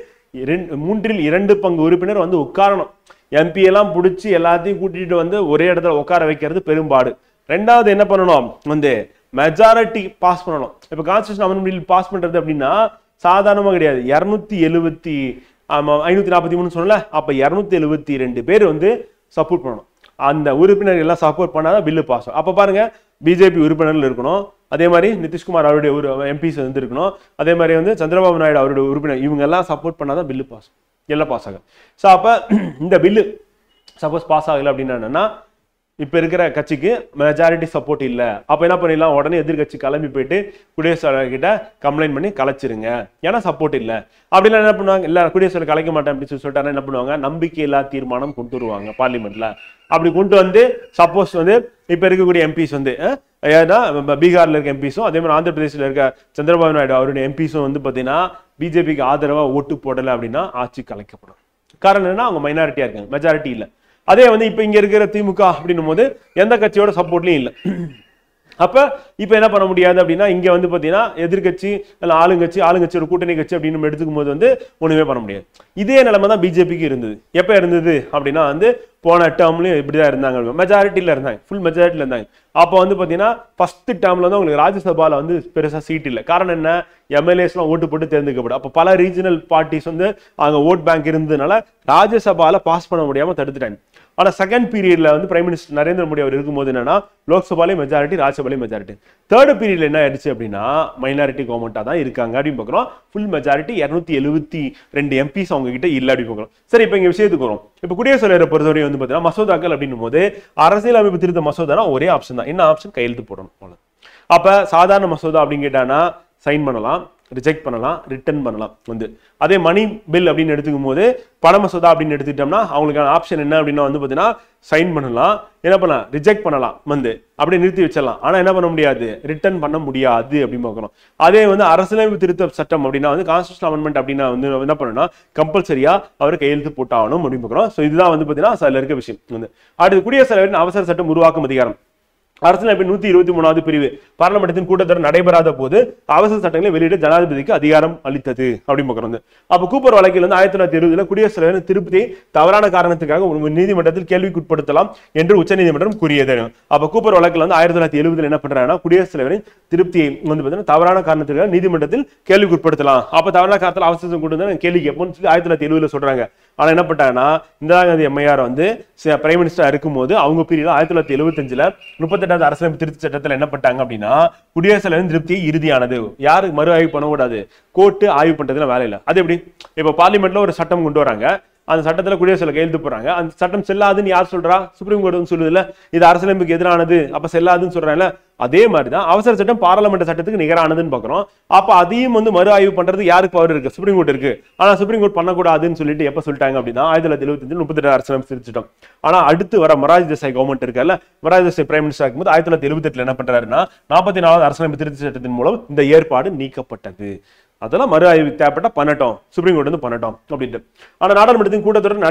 3/2 பங்கு உறுப்பினர் வந்து உட்காரணும். எம்பி எல்லாம் பிடிச்சி எல்லாத்தையும் கூட்டிட்டு வந்து ஒரே இடத்துல உட்கார வைக்கிறது பெரும்பாடு. ரெண்டாவது என்ன பண்ணணும் வந்து, மெஜாரிட்டி பாஸ் பண்ணணும். இப்ப கான்ஸ்டியூஷன் அமெண்ட்மெண்ட் பில் பாஸ் பண்றது அப்படின்னா சாதாரணமா கிடையாது. 543 சொன்னல, அப்ப 272 பேர் வந்து சப்போர்ட் பண்ணணும். அந்த உறுப்பினர்கள் எல்லாம் சப்போர்ட் பண்ணாதான் பில்லு பாஸ். அப்ப பாருங்க, பிஜேபி உறுப்பினர்கள் இருக்கணும், அதே மாதிரி நிதிஷ்குமார் அவருடைய எம்பிஸ் வந்து இருக்கணும், அதே மாதிரி வந்து சந்திரபாபு நாயுடு அவருடைய உறுப்பினர், இவங்க எல்லாம் சப்போர்ட் பண்ணாதான் பில்லு பாஸ், எல்லாம் பாஸ் ஆகும். ஸோ அப்ப இந்த பில்லு சப்போஸ் பாஸ் ஆகல அப்படின்னா என்னன்னா, இப்ப இருக்கிற கட்சிக்கு மெஜாரிட்டி சப்போர்ட் இல்ல. அப்ப என்ன பண்ணிடலாம், உடனே எதிர்கட்சி கிளம்பி போயிட்டு குடியரசுத் தலைவர் கிட்ட கம்ப்ளைண்ட் பண்ணி கலைச்சிருங்க, ஏன்னா சப்போர்ட் இல்ல. அப்படின்னா என்ன பண்ணுவாங்க, இல்ல குடியரசுத் தலைவர் கலைக்க மாட்டேன் அப்படின்னு சொல்லிட்டாரு, என்ன பண்ணுவாங்க, நம்பிக்கையில்லா தீர்மானம் கொண்டு வருவாங்க பார்லிமெண்ட்ல. அப்படி கொண்டு வந்து சப்போஸ் வந்து இப்ப இருக்கக்கூடிய எம்பிஸ் வந்து ஏன்னா பீகார்ல இருக்க எம்பிஸும் அதே மாதிரி ஆந்திர பிரதேசல இருக்க சந்திரபாபு நாயுடு அவருடைய எம்பிஸும் வந்து பாத்தீங்கன்னா பிஜேபிக்கு ஆதரவா ஓட்டு போடல அப்படின்னா ஆட்சி கலைக்கப்படும். காரணம் என்னன்னா அவங்க மைனாரிட்டியா இருக்காங்க, மெஜாரிட்டி இல்ல. அதே வந்து இப்ப இங்க இருக்கிற திமுக அப்படின்னும் போது எந்த கட்சியோட சப்போர்ட்லயும் இல்ல. அப்ப இப்ப என்ன பண்ண முடியாது அப்படின்னா, இங்க வந்து பாத்தீங்கன்னா எதிர்கட்சி இல்ல ஆளுங்கட்சியோட கூட்டணி கட்சி அப்படின்னு எடுத்துக்கும் போது வந்து ஒண்ணுமே பண்ண முடியாது. இதே நிலைமை தான் பிஜேபிக்கு இருந்தது. எப்ப இருந்தது அப்படின்னா வந்து போன டேர்ம்லயும் இப்படிதான் இருந்தாங்க, மெஜாரிட்டியில இருந்தாங்க, ஃபுல் மெஜாரிட்டியில இருந்தாங்க. அப்ப வந்து பாத்தீங்கன்னா ஃபர்ஸ்ட் டேர்ம்ல வந்து உங்களுக்கு ராஜ்யசபால வந்து பெருசா சீட் இல்லை. காரணம் என்ன, எம்எல்ஏஸ் எல்லாம் ஓட்டு போட்டு தேர்ந்தெடுக்கப்படும். அப்ப பல ரீஜனல் பார்ட்டிஸ் வந்து அங்க ஓட் பேங்க் இருந்ததுனால ராஜ்யசபால பாஸ் பண்ண முடியாம தடுத்துட்டாங்க. ஆனா செகண்ட் பீரியட்ல வந்து பிரைம் மினிஸ்டர் நரேந்திர மோடி அவர் இருக்கும்போது என்னன்னா லோக்சபாலையும் மெஜாரிட்டி, ராஜ்யசபாலையும் மெஜாரிட்டி. தேர்ட் பீரியட்ல என்ன ஆயிடுச்சு அப்படின்னா மைனாரிட்டி கவர்மெண்டா தான் இருக்காங்க அப்படின்னு பாக்குறோம். ஃபுல் மெஜாரிட்டி 272 எம்பிஸ் அவங்க கிட்ட இல்ல அப்படின்னு பாக்குறோம். சரி, இப்ப இங்க விஷயத்துக்கு வரும். இப்ப குடியரசுத் தலைவரை பொறுத்தவரை வந்து பாத்தீங்கன்னா மசோதாக்கள் அப்படின்னும் போது அரசியலமைப்பு திருத்த மசோதா ஒரே ஆப்ஷன் தான். என்ன ஆப்ஷன், கையெழுத்து போடணும். அப்ப சாதாரண மசோதா அப்படின்னு கேட்டானா சைன் பண்ணலாம், ரிஜெக்ட் பண்ணலாம், ரிட்டர்ன் பண்ணலாம் வந்து. அதே மணி பில் அப்படின்னு எடுத்துக்கும் போது பண மசோதா அப்படின்னு எடுத்துக்கிட்டோம்னா அவங்களுக்கான ஆப்ஷன் என்ன அப்படின்னா வந்து பாத்தீங்கன்னா சைன் பண்ணலாம், என்ன பண்ணலாம், ரிஜெக்ட் பண்ணலாம் வந்து அப்படியே நிறுத்தி வச்சிடலாம். ஆனா என்ன பண்ண முடியாது, ரிட்டர்ன் பண்ண முடியாது அப்படின்னு பாக்குறோம். அதே வந்து அரசியலமைப்பு திருத்த சட்டம் அப்படின்னா வந்து கான்ஸ்டிடியூஷனல் அமெண்ட்மெண்ட் அப்படின்னா வந்து என்ன பண்ணணும்னா கம்பல்சரியா அவர் கையெழுத்து போட்டாகணும் அப்படின்னு பாக்குறோம். ஸோ இதுதான் வந்து பாத்தீங்கன்னா அதுல இருக்க விஷயம் வந்து. அடுத்து குடியரசுத் தலைவரின் அவசர சட்டம் உருவாக்கும் அதிகாரம். அரசியலமைப்பின் 123வது பிரிவு பார்லிமெண்டத்தின் கூட்டத்தொடர் நடைபெறாத போது அவசர சட்டங்களை வெளியிட ஜனாதிபதிக்கு அதிகாரம் அளித்தது அப்படின்னு பாக்குறோம். அப்ப கூப்பர் வழக்கில் வந்து 1970 குடியரசுத் தலைவர் திருப்தியை தவறான காரணத்துக்காக நீதிமன்றத்தில் கேள்விக்குட்படுத்தலாம் என்று உச்சநீதிமன்றம் கூறியது. அப்ப கூப்பர் வழக்கில் வந்து 1970 என்ன பண்றாங்கன்னா குடியரசுத் தலைவரின் திருப்தியை வந்து தவறான காரணத்துக்காக நீதிமன்றத்தில் கேள்விக்குட்படுத்தலாம். அப்ப தவறான காரணத்தில் அவசரம் கொண்டு வந்து கேள்வி கேட்போம்னு சொல்லி 1970 சொல்றாங்க. ஆனா என்ன பண்ணாங்கன்னா இந்திரா காந்தி எம்ஐஆர் வந்து பிரைம் மினிஸ்டர் இருக்கும்போது அவங்க பீரியட்ல 1975 38வது அரசியலமைப்பு திருத்த சட்டத்தில் என்ன பண்ணாங்க அப்படின்னா குடியரசுத் தலைவரின் திருப்தியை இறுதியானது, யாரு மறு ஆய்வு பண்ணக்கூடாது, கோர்ட்டு ஆய்வு பண்றதுல வேலை இல்லை. அது எப்படி, இப்ப பார்லிமெண்ட்ல ஒரு சட்டம் கொண்டு வராங்க, அந்த சட்டத்துல குடியரசுல கையெழுத்து போறாங்க, அந்த சட்டம் செல்லாதுன்னு யார் சொல்றா, சுப்ரீம் கோர்ட் சொல்லுதுல, இது அரசியலமைப்புக்கு எதிரானது அப்ப செல்லாதுன்னு சொல்றாங்கல்ல. அதே மாதிரிதான் அவசர சட்டம் பாராளுமன்ற சட்டத்துக்கு நிகரானதுன்னு பாக்குறோம். அப்ப அதையும் வந்து மறு ஆய்வு பண்றது யாருக்கு பவர் இருக்கு, சுப்ரீம் கோர்ட் இருக்கு. ஆனா சுப்ரீம் கோர்ட் பண்ணக்கூடாதுன்னு சொல்லிட்டு எப்ப சொல்லிட்டாங்க அப்படின்னா 1975 38 அரசியலமைப்பு திருத்தம். ஆனா அடுத்து வர மொரார்ஜி தேசாய் கவர்மெண்ட் இருக்குல்ல, மொரார்ஜி தேசாய் பிரைம் மினிஸ்டர் இருக்கும்போது 1978 என்ன பண்றாருன்னா 44வது அரசியலமைப்பு திருத்த சட்டத்தின் மூலம் இந்த ஏற்பாடு நீக்கப்பட்டது. அதெல்லாம் மறு ஆய்வு தேவைப்பட்ட பண்ணட்டும், சுப்ரீம் கோர்ட் வந்து பண்ணட்டும் அப்படின்ட்டு. ஆனா நாடாளுமன்றத்தின் கூட்டத்தொடர்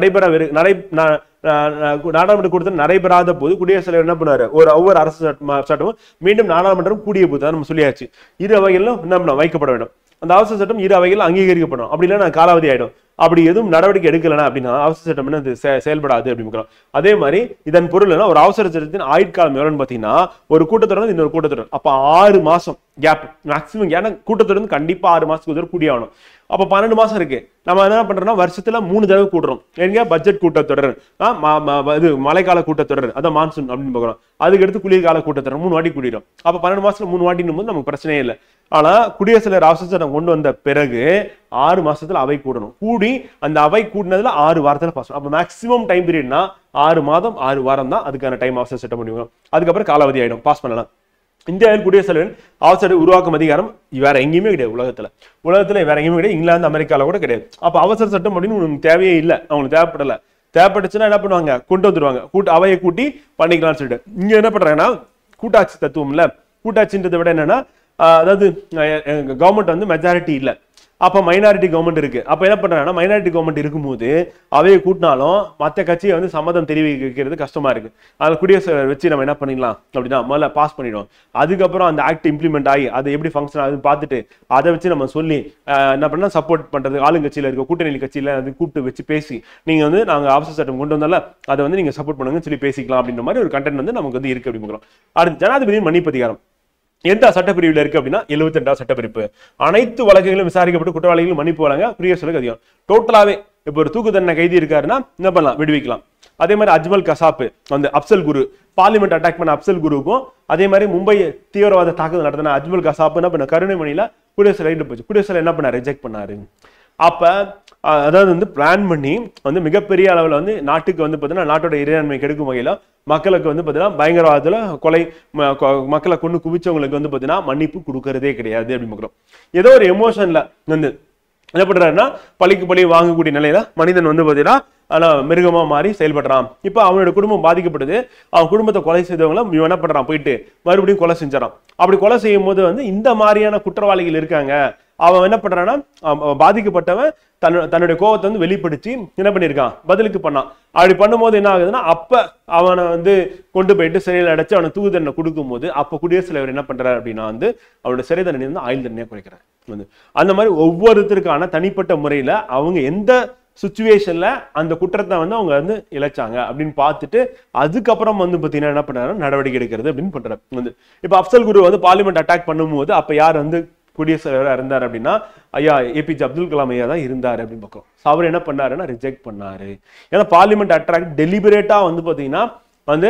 நாடாளுமன்ற கூட்டத்தில் நடைபெறாத போது குடியரசுத் தலைவர் என்ன பண்ணாரு, ஒவ்வொரு அரசு சட்டமும் மீண்டும் நாடாளுமன்றம் கூடிய போது நம்ம சொல்லியாச்சு இரு அவைகளிலும் என்ன பண்ண வைக்கப்பட வேண்டும். அந்த அவசர சட்டம் இரு அவைகள் அங்கீகரிக்கப்படும். அப்படி இல்லைன்னா காலாவதி ஆயிடும். அப்படி எதுவும் நடவடிக்கை எடுக்கலன்னா அப்படின்னா அவசர சட்டம் என்ன செயல்படாது அப்படின்னு. அதே மாதிரி இதன் பொருள் ஒரு அவசர சட்டத்தின் ஆயுட்காலம் எவ்வளவுன்னு பாத்தீங்கன்னா ஒரு கூட்டத்தொடர் இன்னொரு கூட்டத்தொடர் அப்ப 6 மாசம் கேப் மேக்சிமம். ஏன்னா கூட்டத்தொடர் கண்டிப்பா 6 மாசத்துக்கு கூடி ஆகணும். அப்ப 12 மாசம் இருக்கு. நம்ம என்ன பண்றோம்னா வருஷத்துல 3 தடவை கூடுறோம். எங்க பட்ஜெட் கூட்டத்தொடர், இது மழைக்கால கூட்டத்தொடர், அதான் மான்சூன் அப்படின்னு பார்க்கிறோம். அதுக்கு அடுத்து குளிர்கால கூட்டத்தொடர் 3 வாட்டி கூடிடும். அப்ப 12 மாசத்துல 3 வாட்டினும் போது நமக்கு பிரச்சனையே இல்லை. ஆனா குடியரசுத் தலைவர் அவசர சட்டம் கொண்டு வந்த பிறகு 6 மாசத்துல அவை கூடணும். கூடி அந்த அவை கூடினதுல 6 வாரத்துல பாஸ். அப்ப மேக்சிமம் டைம் பீரியட்னா 6 மாதம் 6 வாரம் தான் அதுக்கான டைம் அவசர சட்டம் பண்ணுவோம். அதுக்கப்புறம் காலாவதி ஆயிடும், பாஸ் பண்ணலாம். இந்தியாவில் குடியரசுத் தலைவரின் அவசர உருவாக்கும் அதிகாரம் வேற எங்கேயுமே கிடையாது. உலகத்துல வேற எங்கேயுமே கிடையாது. இங்கிலாந்து அமெரிக்கால கூட கிடையாது. அப்ப அவசர சட்டம் அப்படின்னு உங்களுக்கு தேவையே இல்லை, அவங்களுக்கு தேவைப்படல. தேவைப்பட்டுச்சுன்னா என்ன பண்ணுவாங்க, கொண்டு வந்துருவாங்க, அவையை கூட்டி பண்ணிக்கலாம்னு சொல்லிட்டு. இங்க என்ன பண்றாங்கன்னா கூட்டாட்சி தத்துவம் இல்ல. கூட்டாட்சின்றதை விட என்னன்னா அதாவது கவர்மெண்ட் வந்து மெஜாரிட்டி இல்லை, அப்ப மைனாரிட்டி கவர்மெண்ட் இருக்கு. அப்ப என்ன பண்றாங்கன்னா மைனாரிட்டி கவர்மெண்ட் இருக்கும்போது அவையை கூட்டினாலும் மற்ற கட்சியை வந்து சம்மதம் தெரிவிக்கிறது கஷ்டமா இருக்கு. அதில் குடியரசு வச்சு நம்ம என்ன பண்ணிடலாம் அப்படின்னா முதல்ல பாஸ் பண்ணிடுவோம். அதுக்கப்புறம் அந்த ஆக்ட் இம்ப்ளிமெண்ட் ஆகி அது எப்படி ஃபங்க்ஷன் ஆகுதுன்னு பார்த்துட்டு அதை வச்சு நம்ம சொல்லி என்ன பண்ணா சப்போர்ட் பண்றது ஆளுங்கட்சியில இருக்க கூட்டணி கட்சியில அது கூப்பிட்டு வச்சு பேசி நீங்க வந்து நாங்க அவசர சட்டம் கொண்டு வந்தால அதை வந்து நீங்க சப்போர்ட் பண்ணுங்கன்னு சொல்லி பேசிக்கலாம் அப்படின்ற மாதிரி ஒரு கண்டென்ட் வந்து நமக்கு வந்து இருக்கு அப்படின்னு. அடுத்து ஜனாதிபதியின் மன்னிப்பு அதிகாரம் எந்த சட்டப்பிரிவில் இருக்கு அப்படின்னா 72வது சட்டப்பிரிவு. அனைத்து வழக்குகளும் விசாரிக்கப்பட்டு குற்றவாளிகளும் மன்னிப்பு வழங்க குடியரசுக்கு அதிகம். டோட்டலாவே இப்போ ஒரு தூக்கு தண்டனை கைதி இருக்காருன்னா என்ன பண்ணலாம், விடுவிக்கலாம். அதே மாதிரி அஜ்மல் கசாப் வந்து அப்சல் குரு பார்லிமெண்ட் அட்டாக் பண்ண அப்சல் குருவுக்கும் அதே மாதிரி மும்பை தீவிரவாத தாக்குதல் நடத்தின அஜ்மல் கசாப் என்ன பண்ண கருணைமணியில குடியரசு ரைட்டு போச்சு. குடியரசுல என்ன பண்ண ரிஜெக்ட் பண்ணாரு. அப்ப அதாவது வந்து பிளான் பண்ணி வந்து மிகப்பெரிய அளவில் வந்து நாட்டுக்கு வந்து பார்த்தீங்கன்னா நாட்டோட இறையாண்மை கெடுக்கும் வகையில மக்களுக்கு வந்து பார்த்தீங்கன்னா பயங்கரவாதத்துல கொலை மக்களை கொண்டு குவிச்சவங்களுக்கு வந்து பார்த்தீங்கன்னா மன்னிப்பு கொடுக்கறதே கிடையாது அப்படின்னு பார்க்குறோம். ஏதோ ஒரு எமோஷன்ல வந்து என்ன பண்றாருன்னா பழிக்கு பழி வாங்கக்கூடிய நிலையில மனிதன் வந்து பார்த்தீங்கன்னா ஆனா மிருகமா மாறி செயல்படுறான். இப்ப அவனோட குடும்பம் பாதிக்கப்படுது. அவன் குடும்பத்தை கொலை செய்தவங்களும் இவன் என்ன பண்றான், போயிட்டு மறுபடியும் கொலை செஞ்சான். அப்படி கொலை செய்யும் போது வந்து இந்த மாதிரியான குற்றவாளிகள் இருக்காங்க. அவன் என்ன பண்றான்னா பாதிக்கப்பட்டவன் தன்னுடைய கோபத்தை வந்து வெளிப்படுத்தி என்ன பண்ணியிருக்கான், பதிலுக்கு பண்ணான். அப்படி பண்ணும்போது என்ன ஆகுதுன்னா அப்ப அவனை வந்து கொண்டு போயிட்டு சிறையில் அடைச்சு அவனை தூக்கு தண்டனை கொடுக்கும் போது அப்ப குடியரசுத் தலைவர் என்ன பண்றாரு அப்படின்னா வந்து அவனோட சிறை தண்டனை வந்து ஆயுள் தண்டனையா குறைக்கிறார். வந்து அந்த மாதிரி ஒவ்வொருத்தருக்கான தனிப்பட்ட முறையில அவங்க எந்த சுச்சுவேஷன்ல அந்த குற்றத்தை வந்து அவங்க வந்து இழைச்சாங்க அப்படின்னு பார்த்துட்டு அதுக்கப்புறம் வந்து பாத்தீங்கன்னா என்ன பண்றாரு, நடவடிக்கை எடுக்கிறது அப்படின்னு பண்றாரு. வந்து இப்ப அப்சல் குரு வந்து பார்லிமெண்ட் அட்டாக் பண்ணும்போது அப்ப யார் வந்து குடியரசுத் தலைவராக இருந்தார் அப்படின்னா ஐயா ஏபிஜே அப்துல் கலாம் ஐயா தான் இருந்தார் அப்படின்னு பார்க்கிறோம். அவர் என்ன பண்ணாருன்னா ரிஜெக்ட் பண்ணாரு. ஏன்னா பார்லிமெண்ட் அட்டாக் டெலிபரேட்டா வந்து பாத்தீங்கன்னா வந்து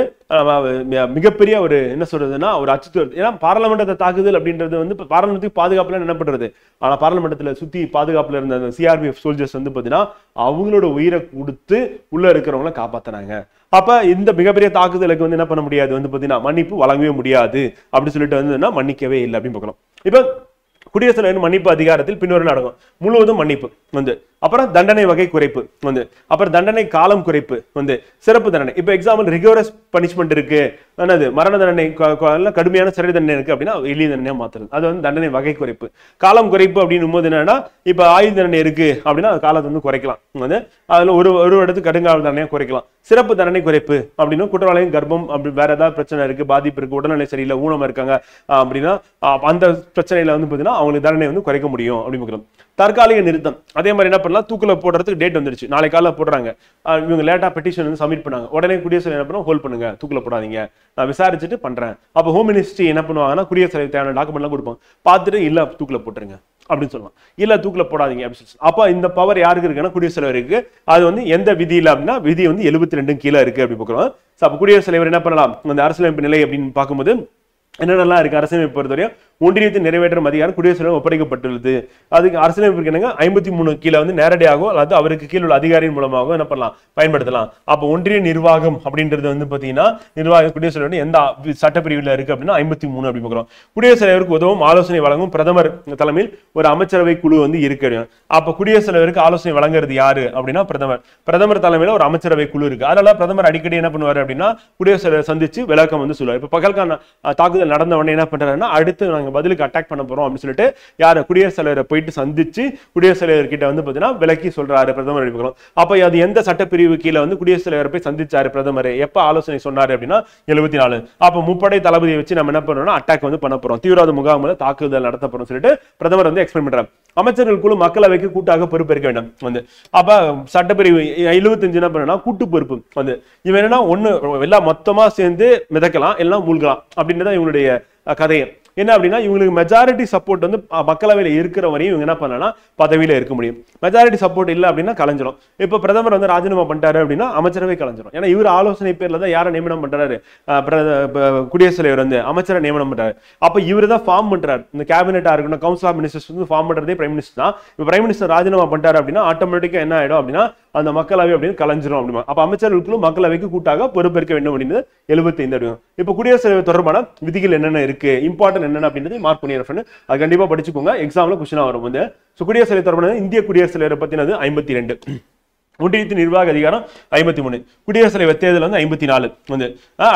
மிகப்பெரிய ஒரு என்ன சொல்றதுன்னா ஒரு அச்சுறுத்தல். ஏன்னா பாராளுமன்றத்தை தாக்குதல் அப்படின்றது வந்து பாராளுமன்றத்துக்கு பாதுகாப்புல என்ன பண்றது, ஆனா பாராளுமன்றத்துல சுத்தி பாதுகாப்புல இருந்த அந்த சிஆர்பிஎஃப் சோல்ஜர்ஸ் வந்து பாத்தீங்கன்னா அவங்களோட உயிரை கொடுத்து உள்ள இருக்கிறவங்களை காப்பாத்தினாங்க. அப்ப இந்த மிகப்பெரிய தாக்குதலுக்கு வந்து என்ன பண்ண முடியாது, வந்து பாத்தீங்கன்னா மன்னிப்பு வழங்கவே முடியாது அப்படின்னு சொல்லிட்டு வந்து மன்னிக்கவே இல்லை அப்படின்னு பார்க்கணும். இப்ப குடியரசுத் தலைவர் மன்னிப்பு அதிகாரத்தில் பின்வரும் அடங்கும். முழுவதும் மன்னிப்பு வந்து, அப்புறம் தண்டனை வகை குறைப்பு வந்து, அப்புறம் தண்டனை காலம் குறைப்பு வந்து, சிறப்பு தண்டனை. இப்ப எக்ஸாம்பிள் ரிகோரஸ் பனிஷ்மெண்ட் இருக்கு, என்னது மரண தண்டனை கடுமையான சிறை தண்டனை இருக்கு அப்படின்னா எளிய தண்டனையா மாத்துறது. அது வந்து தண்டனை வகை குறைப்பு. காலம் குறைப்பு அப்படின்னு போது என்னன்னா இப்ப ஆயுள் தண்டனை இருக்கு அப்படின்னா காலத்தை வந்து குறைக்கலாம். வந்து அதுல ஒரு இடத்துக்கு கடுங்காவல் தண்டனையா குறைக்கலாம். சிறப்பு தண்டனை குறைப்பு அப்படின்னா குற்றவாளியும் கர்ப்பம் அப்படி வேற ஏதாவது பிரச்சனை இருக்கு, பாதிப்பு இருக்கு, உடல்நிலை சரியில்லை, ஊனமா இருக்காங்க அப்படின்னா அந்த பிரச்சனையில வந்து பாத்தீங்கன்னா அவங்களுக்கு தண்டனை வந்து குறைக்க முடியும் அப்படின்னு. தற்காலிக நிறுத்தம் அதே மாதிரி என்ன பண்ணலாம், தூக்குல போடுறதுக்கு டேட் வந்துருச்சு, நாளை காலைல போடுறாங்க, இவங்க லேட்டா பெட்டிஷன் வந்து சப்மிட் பண்ணாங்க, உடனே குடியரசு என்ன பண்ணுவோம், ஹோல்ட் பண்ணுங்க, தூக்குல போடாதீங்க, நான் விசாரிச்சுட்டு பண்றேன். அப்போ ஹோம் மினிஸ்ட்ரி என்ன பண்ணுவாங்கன்னா குடியரசு தலைவர் தேவையான டாக்குமெண்ட்லாம் கொடுப்போம், பார்த்துட்டு இல்ல தூக்குல போட்டுருங்க அப்படின்னு சொல்லலாம், இல்ல தூக்குல போடாதீங்க அப்படின்னு சொல்லி. அப்ப இந்த பவர் யாருக்கு இருக்குன்னா குடியரசுத் தலைவருக்கு. அது வந்து எந்த விதியில அப்படின்னா விதி வந்து 72 கீழே இருக்கு அப்படி பார்க்கிறோம். அப்ப குடியரசுத் தலைவர் என்ன பண்ணலாம், அந்த அரசியலமைப்பு நிலை அப்படின்னு பார்க்கும்போது என்னென்னலாம் இருக்கு, அரசியலமைப்பு பொறுத்தவரையும் ஒன்றியத்தின் நிறைவேற்றும் அதிகாரம் குடியரசு ஒப்படைக்கப்பட்டுள்ளது. அதுக்கு அரசியலமைப்பு என்னங்க 53 கீழே வந்து நேரடியாகவோ அல்லது அவருக்கு கீழ் உள்ள அதிகாரியின் மூலமாக என்ன பண்ணலாம், பயன்படுத்தலாம். அப்போ ஒன்றிய நிர்வாகம் அப்படின்றது வந்து பாத்தீங்கன்னா நிர்வாக குடியரசுத் தலைவர் எந்த சட்டப்பிரிவில் இருக்கு அப்படின்னா 53 அப்படி பார்க்கிறோம். குடியரசுத் தலைவருக்கு உதவும் ஆலோசனை வழங்கும் பிரதமர் தலைமையில் ஒரு அமைச்சரவை குழு வந்து இருக்கு. அப்ப குடியரசுத் தலைவருக்கு ஆலோசனை வழங்குறது யாரு அப்படின்னா பிரதமர் தலைமையில ஒரு அமைச்சரவை குழு இருக்கு. அதனால பிரதமர் அடிக்கடி என்ன பண்ணுவாரு அப்படின்னா குடியரசுத் தலைவர் சந்திச்சு விளக்கம் வந்து சொல்லுவார். இப்ப பகல்கான தாக்குதல் தாக்குதல் நடந்த உடனே என்ன பண்றாருன்னா அடுத்து நாங்க பதிலுக்கு அட்டாக் பண்ண போறோம் அப்படின்னு சொல்லிட்டு யார் குடியரசுத் தலைவரை போயிட்டு சந்திச்சு குடியரசுத் தலைவர் கிட்ட வந்து பாத்தீங்கன்னா விலக்கி சொல்றாரு பிரதமர். அப்ப அது எந்த சட்டப்பிரிவு கீழே வந்து குடியரசுத் தலைவரை போய் சந்திச்சாரு பிரதமர், எப்ப ஆலோசனை சொன்னாரு அப்படின்னா 74. அப்ப முப்படை தளபதியை வச்சு நம்ம என்ன பண்றோம்னா அட்டாக் வந்து பண்ண போறோம், தீவிரவாத முகாமில் தாக்குதல் நடத்த போறோம் சொல்லிட்டு பிரதமர் வந்து எக்ஸ்பிளைன் பண்றாரு. அமைச்சர்கள் குழு மக்களவைக்கு கூட்டாக பொறுப்பேற்க வேண்டும் வந்து. அப்ப சட்டப்பிரிவு 75 என்ன பண்ணா கூட்டு பொறுப்பு வந்து. இவன் என்னன்னா ஒண்ணு எல்லாம் மொத்தமா சேர்ந்து மிதக்கலாம் எல்லாம் மூழ்கலாம் அப்படின்னு தான் இவங்களுடைய கதையை. என்ன அப்படின்னா இவங்களுக்கு மெஜாரிட்டி சப்போர்ட் வந்து மக்களவையில் இருக்கிற வரையும் இவங்க என்ன பண்ணலாம் பதவியில இருக்க முடியும். மெஜாரிட்டி சப்போர்ட் இல்லை அப்படின்னா கலைஞ்சிடும். இப்ப பிரதமர் வந்து ராஜினாமா பண்ணிட்டாரு அப்படின்னா அமைச்சரவை கலைஞ்சிடும். ஏன்னா இவர் ஆலோசனை பேர்ல தான் யாரை நியமனம் பண்றாரு, குடியரசுத் தலைவர் வந்து அமைச்சரை நியமனம் பண்றாரு. அப்ப இவர் தான் ஃபார்ம் பண்றாரு. இந்த கேபினெட்டா இருக்கணும், கவுன்சில் ஆஃப் மினிஸ்டர்ஸ் வந்து ஃபார்ம் பண்றதே பிரைம் மினிஸ்டர் தான். இப்ப பிரைம் மினிஸ்டர் ராஜினாமா பண்ணிட்டாரு அப்படின்னா ஆட்டோமேட்டிக்கா என்ன ஆயிடும் அப்படின்னா அந்த மக்களவை அப்படின்னு கலைஞ்சிரும் அப்படிமா. அப்ப அமைச்சர்களுக்கும் மக்களவைக்கு கூட்டாக பொறுப்பேற்க வேண்டும் அப்படின்னு 75 அப்படிங்க. இப்ப குடியரசுத் தலைவர் தொடர்பான விதிகள் என்னென்ன இருக்கு, இம்பார்ட்டன்ட் என்னென்ன அப்படின்றது மார்க் பண்ணிடுறேன். அது கண்டிப்பா படிச்சுக்கோங்க, எக்ஸாம்ல கொஸ்டினா வரும் வந்து. குடியரசுத் தலைவர் தொடர்பான இந்திய குடியரசுத் தலைவரை பத்தினது 52, ஒன்றியத்தின் நிர்வாக அதிகாரம் 53, குடியரசுத் தலைவர் தேர்தல் வந்து 54 வந்து.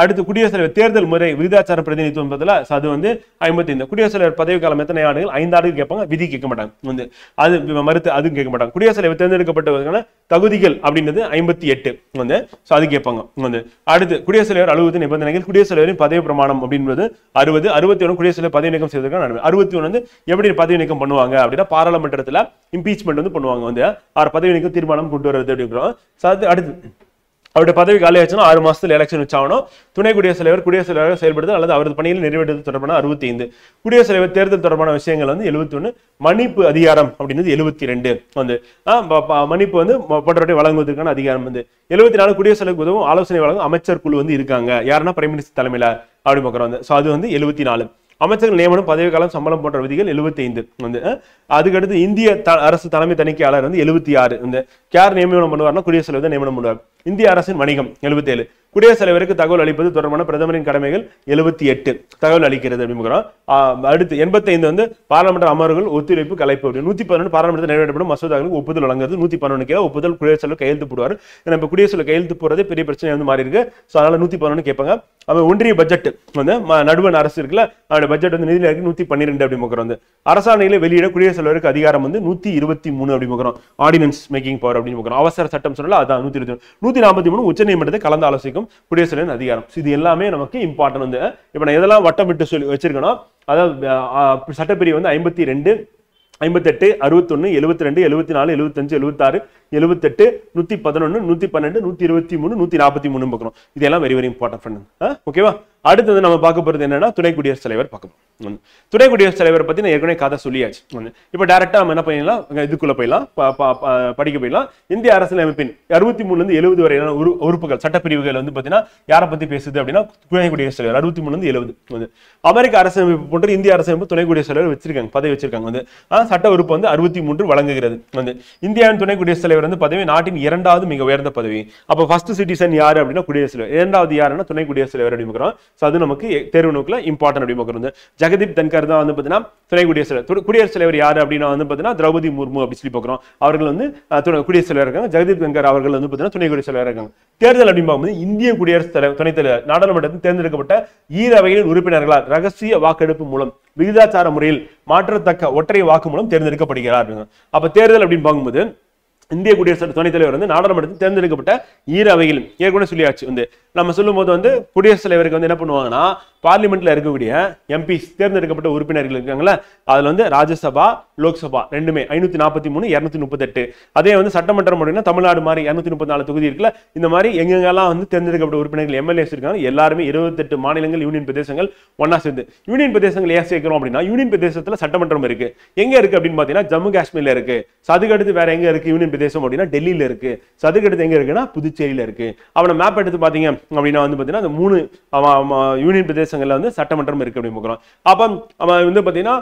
அடுத்து குடியரசுத் தலைவர் தேர்தல் முறை விகிதாச்சார பிரதிநிதித்துவம் அது வந்து 55. குடியரசுத் தலைவர் பதவி காலம் எத்தனை ஆண்டுகள், 5 ஆண்டுகள் கேட்பாங்க, விதி கேட்க மாட்டாங்க வந்து. அது மறுத்து அதுவும் கேட்க மாட்டாங்க. குடியரசுத் தலைவர் தேர்ந்தெடுக்கப்பட்டவர்களுக்கான தகுதிகள் அப்படின்றது 58 வந்து. அது கேட்பாங்க வந்து. அடுத்து குடியரசுத் தலைவர் அலுவலகத்தின் நிபந்தனைகள், குடியரசுத் தலைவரின் பதவி பிரமாணம் அப்படின்றது 60. 61 குடியரசுத் தலைவர் பதவி நீக்கம் செய்வதற்கான 61 வந்து எப்படி பதவி நீக்கம் பண்ணுவாங்க அப்படின்னா பாராளுமன்றத்தில் இம்பீச்மெண்ட் வந்து பண்ணுவாங்க வந்து. பதவி நீக்கம் தீர்மானம் கொண்டு வருவது அப்படிங்கிறோம். அடுத்து அவருடைய பதவி காலி ஆச்சுன்னா 6 மாசத்துல எலெக்ஷன் வச்சாகணும். துணை குடியரசுத் தலைவர் செயல்படுதல் அல்லது அவரது பணியில் நிறைவேற்றுவது தொடர்பான 65. குடியரசுத் தலைவர் தேர்தல் தொடர்பான விஷயங்கள் வந்து 71. மன்னிப்பு அதிகாரம் அப்படின்றது 72 வந்து. மன்னிப்பு வந்து போன்றவற்றை வழங்குவதற்கான அதிகாரம் வந்து 74. குடியரசுத் தலைவருக்கு உதவும் ஆலோசனை வழங்கும் அமைச்சர் குழு வந்து இருக்காங்க, யாருன்னா பிரைம் மினிஸ்டர் தலைமையில அப்படி பார்க்குறோம் வந்து. அது வந்து 74. அமைச்சர்கள் நியமனம், பதவி காலம், சம்பளம் போன்ற விதிகள் 75 வந்து. அதுக்கடுத்து இந்திய அரசு தலைமை தணிக்கையாளர் வந்து 76 வந்து. யார் நியமனம் பண்ணுவார்னா குடியரசுத் தலைவர் நியமனம் பண்ணுவார். இந்திய அரசின் வணிகம் 77. குடியரசுத் தலைவருக்கு தகவல் அளிப்பது தொடர்பான பிரதமரின் கடமைகள் 78 தகவல் அளிக்கிறது அப்படிங்கிறோம். அடுத்து 85 வந்து பாராளுமன்ற அமர்வுகள் ஒத்துழைப்பு கலைப்பு. 111 பாராளுமன்றத்தில் நிறைவேற்றப்படும் மசோதாக்களுக்கு ஒப்புதல் வழங்குறது. 111 ஒப்புதல் குடியரசுத் தலைவர் கையெழுத்து போடுவார். ஏன்னா இப்ப குடியரசுத் தலைவர் கையெழுத்து போறதே பெரிய பிரச்சனை வந்து மாறி இருக்கு. அதனால 111 கேட்பாங்க. ஒன்றிய பட்ஜெட் வந்து நடுவண் அரசு இருக்குல்ல, அவருடைய பட்ஜெட் வந்து நிதியில இருக்கு 112 அப்படி முக்கிறோம் வந்து. அரசாணைகளை வெளியிட குடியரசுத் தலைவருக்கு அதிகாரம் வந்து 123 அப்படி முக்கிறோம். ஆர்டினன்ஸ் மேக்கிங் பவர் அப்படின்னு முக்கிறோம். அவசர சட்டம் சொல்லல அதான் 123. 143 உச்ச நீதிமன்றத்தை கலந்து ஆலோசிக்கும் குடியரசுத் தலைவர் அதிகாரம். இது எல்லாமே நமக்கு இம்பார்ட்டன் வந்து. இப்ப நான் எதெல்லாம் வட்டமிட்டு சொல்லி வச்சிருக்கணும், அதாவது சட்டப்பிரிவு வந்து 52, 58, 61, 72, 74, 75, 76, 78, 111, 112, 123, 143 பார்க்கணும். இதெல்லாம் வெரி வெரி இம்பார்ட்டன்ட் ஃப்ரெண்ட். ஓகேவா? அடுத்தது நம்ம பார்க்க போறது என்னன்னா துணை குடியரசுத் தலைவர் பார்க்கணும். துணை குடியரசுத் தலைவரை பத்தி நான் ஏற்கனவே கதை சொல்லியாச்சு. இப்ப டைரக்டா நம்ம என்ன பண்ணலாம், இதுக்குள்ள போயிடலாம், படிக்க போயிடலாம். இந்திய அரசியலமைப்பின் 63 இருந்து 70 வரையான உறுப்புகள் சட்டப்பிரிவுகள் வந்து பாத்தீங்கன்னா யாரை பத்தி பேசுது அப்படின்னா துணை குடியரசுத் தலைவர் 63 இருந்து 70 அமெரிக்க அரசியலமைப்பு போன்று இந்திய அரசியலமைப்பு துணை குடியரசுத் தலைவர் வச்சிருக்காங்க, பதவி வச்சிருக்காங்க வந்து. சட்ட உறுப்பு வந்து 63 வழங்குகிறது வந்து. இந்தியாவின் துணை குடியரசுத் தலைவர் வந்து பதவி நாட்டின் 2வது மிக உயர்ந்த பதவி. அப்ப ஃபர்ஸ்ட் சிட்டிசன் யாரு அப்படின்னா குடியரசுத் தலைவர், 2வது யாருன்னா துணை குடியரசுத் தலைவர் அப்படிங்கிறோம். அது நமக்கு தேர்வு நோக்கில் இம்பார்ட்டன்ட் அப்படி பார்க்குறது. ஜெகதீப் தன்கர் தான் வந்து பார்த்தீங்கன்னா துணை குடியரசுத் தலைவர். குடியரசுத் தலைவர் யாரு அப்படின்னா வந்து பார்த்தீங்கன்னா திரௌபதி முர்மு அப்படி சொல்லி பார்க்குறோம். அவர்கள் வந்து குடியரசுத் தலைவர் இருக்காங்க. ஜெகதீப் தன்கர் அவர்கள் வந்து பார்த்தீங்கன்னா துணை குடியரசுத் தலைவர் இருக்காங்க. தேர்தல் அப்படின்னு பார்க்கும்போது இந்திய குடியரசுத் தலைவர் துணைத் தலைவர் நாடாளுமன்றத்தில் தேர்ந்தெடுக்கப்பட்ட ஈரவையின் உறுப்பினர்களால் ரகசிய வாக்கெடுப்பு மூலம் விகிதாச்சார முறையில் மாற்றத்தக்க ஒற்றை வாக்கு மூலம் தேர்ந்தெடுக்கப்படுகிறார். அப்ப தேர்தல் அப்படின்னு பார்க்கும்போது இந்திய குடியரசு துணைத் தலைவர் வந்து நாடாளுமன்றத்தில் தேர்ந்தெடுக்கப்பட்ட ஈரவையில் ஏற்கனவே சொல்லியாச்சு வந்து. நம்ம சொல்லும் போது வந்து குடியரசுத் தலைவருக்கு வந்து என்ன பண்ணுவாங்கன்னா பார்லிமெண்ட்ல இருக்கக்கூடிய எம்பிஸ் தேர்ந்தெடுக்கப்பட்ட உறுப்பினர்கள் இருக்காங்களா, அதுல வந்து ராஜ்யசபா லோக்சபா ரெண்டுமே 543 238. அதே வந்து சட்டமன்றம் அப்படின்னா தமிழ்நாடு மாதிரி 234 தொகுதி இருக்குல்ல, இந்த மாதிரி எங்கெங்கெல்லாம் வந்து தேர்ந்தெடுக்கப்பட்ட உறுப்பினர்கள் எம்எல்ஏஸ் இருக்காங்க எல்லாருமே 28 மாநிலங்கள் யூனியன் பிரதேசங்கள் ஒன்னா சேர்ந்து. யூனியன் பிரதேசங்கள் ஏன் சேர்க்கிறோம் அப்படின்னா யூனியன் பிரதேசத்துல சட்டமன்றம் இருக்கு. எங்க இருக்கு அப்படின்னு பாத்தீங்கன்னா ஜம்மு காஷ்மீர்ல இருக்கு. அதுக்கடுத்து வேற எங்க இருக்கு யூனியன் பிரதேசம் அப்படின்னா டெல்லியில இருக்கு. அதுக்கடுத்து எங்க இருக்குன்னா புதுச்சேரியில இருக்கு. அவனை மேப் எடுத்து பாத்தீங்க அப்படின்னா வந்து பாத்தீங்கன்னா அந்த 3 யூனியன் பிரதேசங்கள்ல வந்து சட்டமன்றம் இருக்கு அப்படின்னு பார்க்கிறோம். அப்ப வந்து பாத்தீங்கன்னா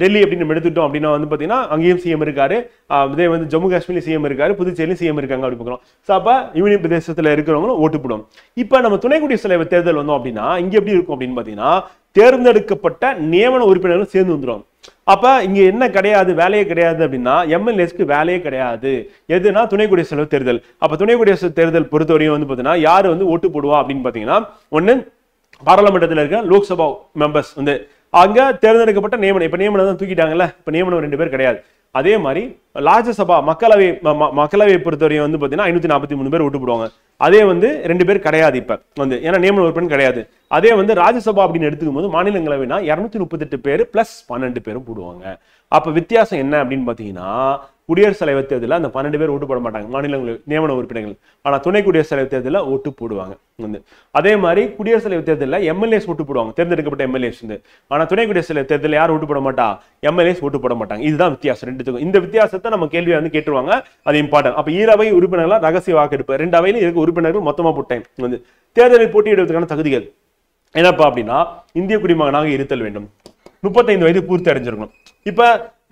டெல்லி அப்படின்னு நம்ம எடுத்துட்டோம் அப்படின்னா வந்து பாத்தீங்கன்னா அங்கேயும் சிஎம் இருக்காரு, அதே வந்து ஜம்மு காஷ்மீர்ல சிஎம் இருக்காரு, புதுச்சேரியிலும் சிஎம் இருக்காங்க அப்படி பார்க்கிறோம். அப்ப யூனியன் பிரதேசத்துல இருக்கிறவங்களும் ஓட்டு போடும். இப்ப நம்ம துணை குடியரசுத் தலைவர் தேர்தல் வந்தோம் அப்படின்னா இங்க எப்படி இருக்கும் அப்படின்னு பாத்தீங்கன்னா தேர்ந்தெடுக்கப்பட்ட நியமன உறுப்பினர்கள் சேர்ந்து வந்துடும். அப்ப இங்க என்ன கிடையாது, வேலையே கிடையாது அப்படின்னா எம்எல்ஏஸ்க்கு வேலையே கிடையாது. எதுனா துணை குடியரசுத் தலைவர் தேர்தல். அப்ப துணை குடியரசுத் தேர்தல் பொறுத்தவரையும் வந்து பாத்தீங்கன்னா யாரு வந்து ஓட்டு போடுவா அப்படின்னு பாத்தீங்கன்னா ஒண்ணு பாராளுமன்றத்தில் இருக்க லோக்சபா மெம்பர்ஸ் வந்து அங்க தேர்ந்தெடுக்கப்பட்ட நியமனம். இப்ப நியமனம் தான் தூக்கிட்டாங்கல்ல, இப்ப நியமனம் 2 பேர் கிடையாது. அதே மாதிரி ராஜ்யசபா மக்களவை பொறுத்தவரையும் வந்து பாத்தீங்கன்னா 543 பேர் ஓட்டு போடுவாங்க. அதே வந்து 2 பேர் கிடையாது இப்ப வந்து, ஏன்னா நியமன உறுப்பினர் கிடையாது. அதே வந்து ராஜ்யசபா அப்படின்னு எடுத்துக்கும் போது மாநிலங்களவைனா 238 பேர் பிளஸ் 12 பேரும் போடுவாங்க. அப்ப வித்தியாசம் என்ன அப்படின்னு பாத்தீங்கன்னா, குடியரசுத் தலைவர் தேர்தலில் அந்த 12 பேர் ஓட்டு போட மாட்டாங்க மாநிலங்கள் நியமன உறுப்பினர்கள். ஆனா துணை குடியரசுத் தலைவர் தேர்தலில் ஓட்டு போடுவாங்க வந்து. அதே மாதிரி குடியரசுத் தலைவர் தேர்தலில் எம்எல்ஏஸ் ஓட்டு போடுவாங்க, தேர்ந்தெடுக்கப்பட்ட எம்எல்ஏஸ் வந்து. ஆனா துணை குடியரசுத் தலைவர் தேர்தலில் யார் ஓட்டு போட மாட்டா, எம்எல்ஏஸ் ஓட்டு போட மாட்டாங்க. இதுதான் வித்தியாசம் ரெண்டுத்துக்கும். இந்த வித்தியாசத்தை நம்ம கேள்வியை வந்து கேட்டுருவாங்க, அது இம்பார்ட்டன்ட். அப்ப ஈரவை உறுப்பினர்கள் ரகசிய வாக்கெடுப்பு, 2 அவையிலும் இருக்க உறுப்பினர்கள் மொத்தமா போட்டேன் வந்து. தேர்தலில் போட்டியிடுவதற்கான தகுதிகள் என்னப்பா அப்படின்னா, இந்திய குடிமகனாக இருத்தல் வேண்டும், 35 வயது பூர்த்தி அடைஞ்சிருக்கணும். இப்ப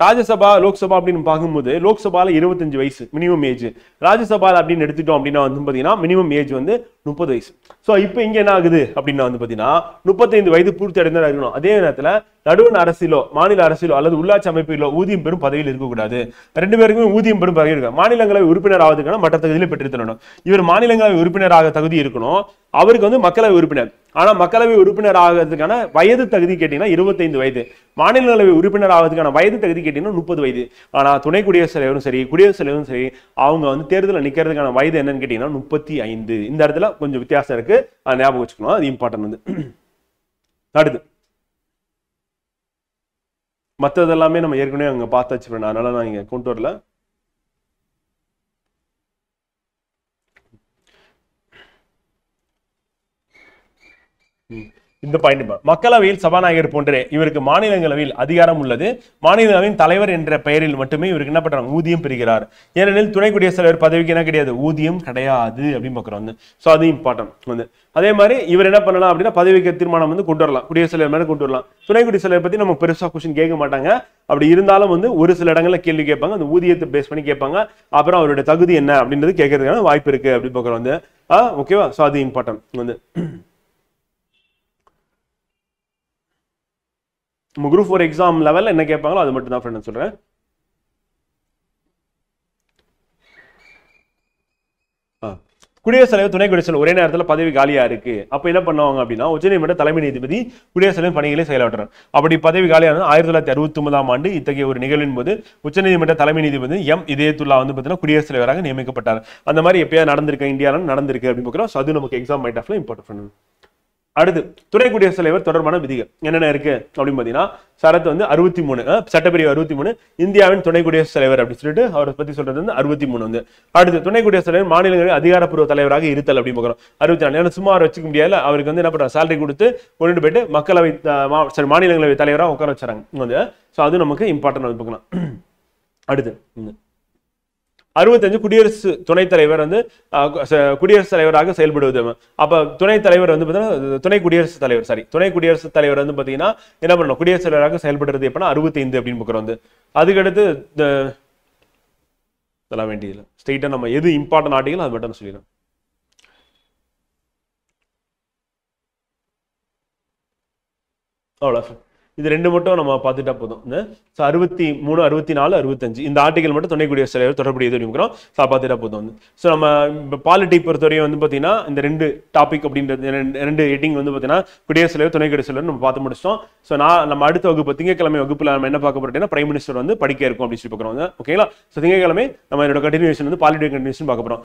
ராஜ்யசபா லோக்சபா அப்படின்னு பார்க்கும்போது லோக்சபால 25 வயசு மினிமம் ஏஜ், ராஜ்யசபால அப்படின்னு எடுத்துட்டோம் அப்படின்னா வந்து பாத்தீங்கன்னா மினிமம் ஏஜ் வந்து 30 வயசு. சோ இப்போ இங்க என்ன ஆகுது அப்படின்னா வந்து பாத்தீங்கன்னா 35 வயது பூர்த்தி அடைந்தா இருக்கணும். அதே நேரத்துல நடுவண் அரசியலோ மாநில அரசியலோ அல்லது உள்ளாட்சி அமைப்புகளோ ஊதியம் பெறும் பதவியில் இருக்கக்கூடாது. 2 பேருக்குமே ஊதியம் பெறும் பதவி இருக்கு. மாநிலங்களவை உறுப்பினர் ஆவதுக்கான மற்ற தகுதியில பெற்றிருத்தணும். இவர் மாநிலங்களவை உறுப்பினராக தகுதி இருக்கணும், அவருக்கு வந்து மக்களவை உறுப்பினர். ஆனா மக்களவை உறுப்பினர் ஆகிறதுக்கான வயது தகுதி கேட்டீங்கன்னா 25 வயது, மாநிலங்களவை உறுப்பினர் ஆகிறதுக்கான வயது தகுதி கேட்டீங்கன்னா 30 வயது. ஆனா துணை குடியரசுத் தலைவரும் சரி குடியரசுத் தலைவரும் சரி அவங்க வந்து தேர்தலில் நிக்கிறதுக்கான வயது என்னன்னு கேட்டீங்கன்னா 35. இந்த இடத்துல கொஞ்சம் வித்தியாசம் இருக்கு, ஞாபகம் வச்சுக்கணும், அது இம்பார்ட்டன்ட் வந்து. அடுத்து மற்றதெல்லாமே நம்ம ஏற்கனவே அங்க பார்த்தாச்சு, அதனால நான் இங்க கொண்டு வரல. இந்த பாயிண்ட் மக்களவையில் சபாநாயகர் போன்றே இவருக்கு மாநிலங்களவையில் அதிகாரம் உள்ளது. மாநிலங்களவையின் தலைவர் என்ற பெயரில் மட்டுமே இவருக்கு என்ன பண்றாங்க, ஊதியம் பெறுகிறார். ஏனெனில் துணை குடியரசுத் தலைவர் பதவிக்கு என்ன கிடையாது, ஊதியம் கிடையாது அப்படின்னு பாக்குறோம் வந்து. சோ அது இம்பார்ட்டன்ட் வந்து. அதே மாதிரி இவர் என்ன பண்ணலாம் அப்படின்னா பதவிக்கு தீர்மானம் வந்து கொண்டு வரலாம், குடியரசுத் தலைவர் மேல கொண்டு வரலாம். துணை குடியரசுத் தலைவர் பத்தி நம்ம பெருசா கொஸ்டின் கேட்க மாட்டாங்க. அப்படி இருந்தாலும் வந்து ஒரு சில இடங்கள்ல கேள்வி கேட்பாங்க, அந்த ஊதியத்தை பேஸ் பண்ணி கேட்பாங்க. அப்புறம் அவருடைய தகுதி என்ன அப்படின்றது கேட்கறதுக்கான வாய்ப்பு இருக்கு அப்படின்னு பாக்குறோம் வந்து. ஓகேவா? சோ அது இம்பார்ட்டன்ட் வந்து. குரூப் 4 எக்ஸாம் லெவல்ல என்ன கேட்பாங்களோ அது மட்டும் தான் ஃப்ரெண்ட் சொல்றேன். குடியரசுத் தலைவர் துணை குடியரசுத் ஒரே நேரத்தில் பதவி காலியா இருக்கு. அப்ப என்ன பண்ணுவாங்க அப்படின்னா உச்சநீதிமன்ற தலைமை நீதிபதி குடியரசுத் தலைவர் பணிகளை செயலாற்றுறார். அப்படி பதவி காலியான 1969ஆம் ஆண்டு இத்தகைய ஒரு நிகழ்வின் போது உச்சநீதிமன்ற தலைமை நீதிபதி எம் இதயத்துல்லா வந்து பார்த்தீங்கன்னா குடியரசுத் தலைவராக நியமிக்கப்பட்டார். அந்த மாதிரி எப்பயா நடந்திருக்கு, இந்தியாவில் நடந்திருக்கு அப்படின்னு பார்க்கிறோம். அது நமக்கு எக்ஸாம் பாயிண்ட் ஆஃப்ல இம்பார்ட்டன்ட். அடுத்து துணை குடியரசுத் தலைவர் தொடர்பான விதிகள் என்னென்ன இருக்கு அப்படின்னு பாத்தீங்கன்னா சரத்து வந்து 63 சட்டப்பிரிவு 63 இந்தியாவின் துணை குடியரசுத் தலைவர் அப்படின்னு சொல்லிட்டு அவரை பத்தி சொல்றது வந்து 63 வந்து. அடுத்து துணை குடியரசுத் தலைவர் மாநிலங்களின் அதிகாரப்பூர்வ தலைவராக இருத்தல் அப்படின்னு பாக்குறோம் 64. ஏன்னா சும்மா வச்சுக்க முடியாது, அவருக்கு வந்து என்ன பண்றாங்க, சேலரி கொடுத்து கொண்டு போயிட்டு மக்களவை மாநிலங்களவை தலைவராக உட்கார வச்சுறாங்க வந்து. ஸோ அது நமக்கு இம்பார்ட்டன்ட் பார்க்கலாம். அடுத்து 65 குடியரசு துணைத் தலைவர் வந்து குடியரசுத் தலைவராக செயல்படுவது. அப்ப துணைத் தலைவர் வந்து பாத்தீங்கன்னா துணை குடியரசுத் தலைவர் வந்து பாத்தீங்கன்னா என்ன பண்ணணும், குடியரசுத் தலைவராக செயல்படுறது எப்படின்னா 65 அப்படின்னு பார்க்கிறோம் வந்து. அதுக்கடுத்து இதெல்லாம் வேண்டியதில்லை, ஸ்ட்ரெயிட்டா நம்ம எது இம்பார்ட்டன்ட் ஆர்டிகல் அது மட்டும் சொல்லிடலாம். அவ்வளோ இது ரெண்டு மட்டும் நம்ம பார்த்துட்டா போதும். 63, 64, 65 இந்த ஆர்டிகல் மட்டும் துணை குடியரசுத் தலைவர் தொடர்புடையது அப்படிங்கிறோம். பார்த்துட்டா போதும் வந்து. ஸோ நம்ம பாலிட்டி பொறுத்தவரையும் வந்து பார்த்தீங்கன்னா இந்த 2 டாபிக் அப்படின்றது 2 ஹெட்டிங் வந்து பார்த்தீங்கன்னா குடியரசுத் தலைவர் துணை குடியரசுத் தலைவர் நம்ம பார்த்து முடிச்சிட்டோம். ஸோ நம்ம அடுத்த வகுப்பு திங்கட்கிழமை வகுப்புல நம்ம என்ன பார்க்க போறோம்னா பிரைம் மினிஸ்டர் வந்து படிக்க இருக்கும் அப்படின்னு சொல்லி பார்க்குறோம். ஓகேங்களா? ஸோ திங்கட்கிழமை நம்ம என்னோட கண்டினியூஷன் வந்து பாலிட்டி கண்டினியூஷன் பார்க்க போறோம்.